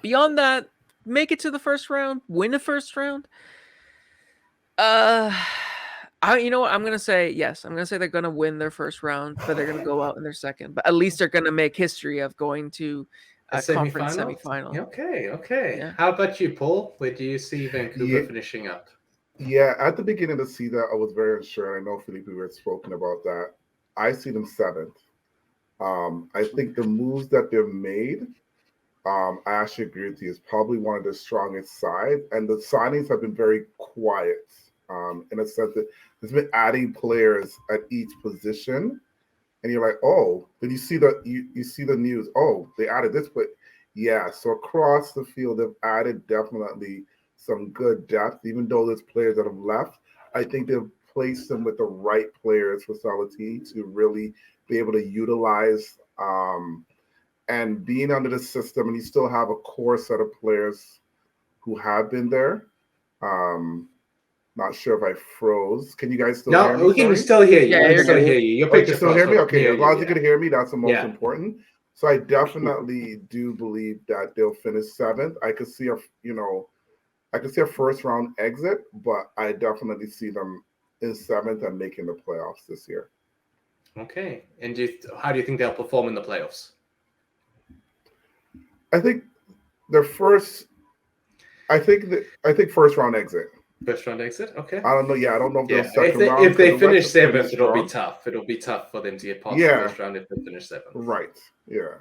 beyond that, make it to the first round, win the first round. You know what? I'm gonna say yes. I'm gonna say they're gonna win their first round, but they're gonna go out in their second. But at least they're gonna make history of going to a conference semifinal. Okay. Yeah. How about you, Paul? Where do you see Vancouver finishing up? Yeah, at the beginning of the season, I was very unsure. I know Felipe had spoken about that. I see them seventh. I think the moves that they've made, I actually agree with you, is probably one of the strongest sides. And the signings have been very quiet, in a sense that there's been adding players at each position. And you're like, oh, then you see you see the news. Oh, they added this, but yeah. So across the field, they've added definitely some good depth. Even though there's players that have left, I think they've placed them with the right players for Salati to really be able to utilize and being under the system. And you still have a core set of players who have been there. Not sure if I froze. Can you guys still hear me? No, we can still hear you. Yeah, you're going to hear you. Your picture still hear me? Okay, as long as you can can hear me, that's the most important. So I definitely do believe that they'll finish seventh. I could see a first round exit, but I definitely see them in seventh and making the playoffs this year. Okay. And how do you think they'll perform in the playoffs? I think first round exit. First round exit, okay. I don't know. Yeah, I don't know if they'll second round. If they finish seventh, it'll be tough. It'll be tough for them to get past the first round if they finish seventh. Right. Yeah.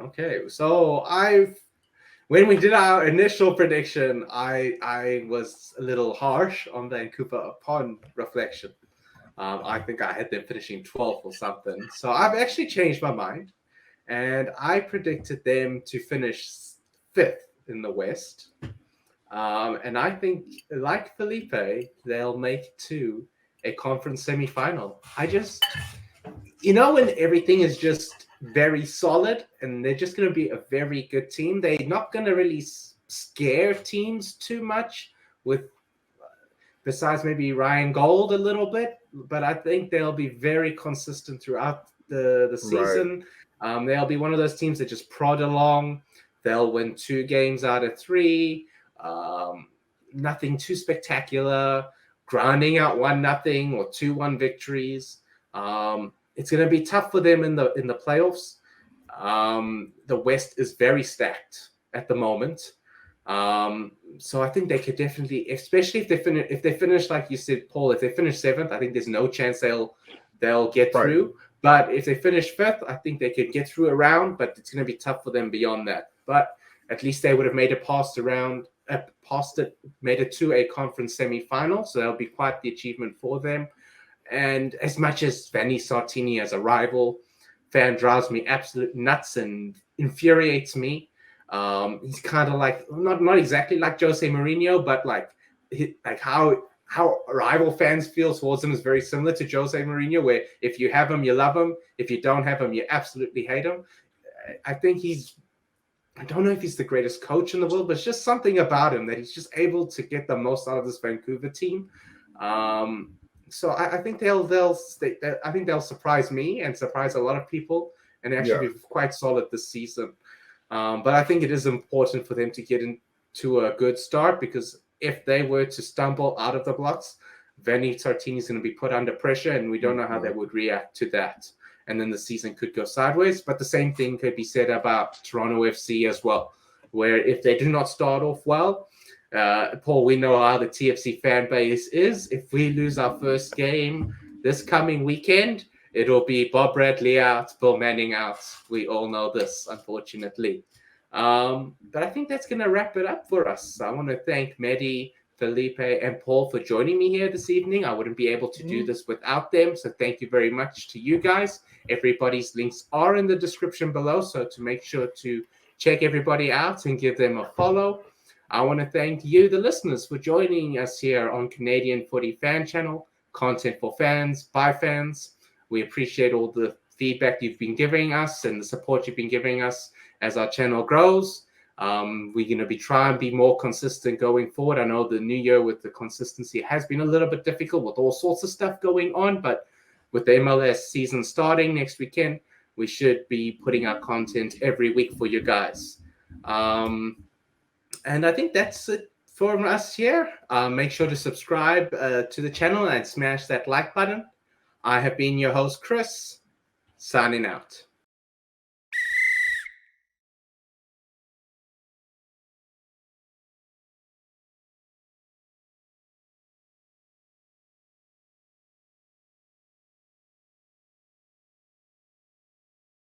Okay. So when we did our initial prediction, I was a little harsh on Vancouver upon reflection. I think I had them finishing 12th or something. So I've actually changed my mind, and I predicted them to finish 5th in the West. And I think, like Felipe, they'll make it to a conference semifinal. When everything is just very solid and they're just going to be a very good team, they're not going to really scare teams too much besides maybe Ryan Gold a little bit. But I think they'll be very consistent throughout the season. Right. They'll be one of those teams that just prod along. They'll win 2 games out of 3. Nothing too spectacular, grinding out 1-0 or 2-1 victories. It's going to be tough for them in the playoffs. The West is very stacked at the moment. So I think they could definitely, especially if they finish like you said, Paul, if they finish 7th, I think there's no chance they'll get through. But if they finish 5th, I think they could get through a round, but it's going to be tough for them beyond that. But at least they would have made it made it to a conference semi-final, so that'll be quite the achievement for them. And as much as Vanni Sartini as a rival fan drives me absolute nuts and infuriates me, he's kind of like not exactly like Jose Mourinho, but like how rival fans feel towards him is very similar to Jose Mourinho, where if you have him, you love him. If you don't have him, you absolutely hate him. I think I don't know if he's the greatest coach in the world, but it's just something about him that he's just able to get the most out of this Vancouver team. So I think they'll surprise me and surprise a lot of people and actually be quite solid this season. But I think it is important for them to get into a good start, because if they were to stumble out of the blocks, Vanni Sartini is going to be put under pressure, and we don't know how they would react to that. and then the season could go sideways. But the same thing could be said about Toronto FC as well, where if they do not start off well, Paul, we know how the TFC fan base is. If we lose our first game this coming weekend, it'll be Bob Bradley out, Bill Manning out. We all know this, unfortunately. But I think that's going to wrap it up for us. I want to thank Mehdi, Felipe, and Paul for joining me here this evening. I wouldn't be able to do this without them. So thank you very much to you guys. Everybody's links are in the description below. So to make sure to check everybody out and give them a follow. I want to thank you, the listeners, for joining us here on Canadian Footy Fan Channel, content for fans, by fans. We appreciate all the feedback you've been giving us and the support you've been giving us as our channel grows. We're going to be trying to be more consistent going forward. I know the new year with the consistency has been a little bit difficult with all sorts of stuff going on, but with the MLS season starting next weekend, we should be putting out content every week for you guys. And I think that's it for us here. Make sure to subscribe to the channel and smash that like button. I have been your host, Chris, signing out.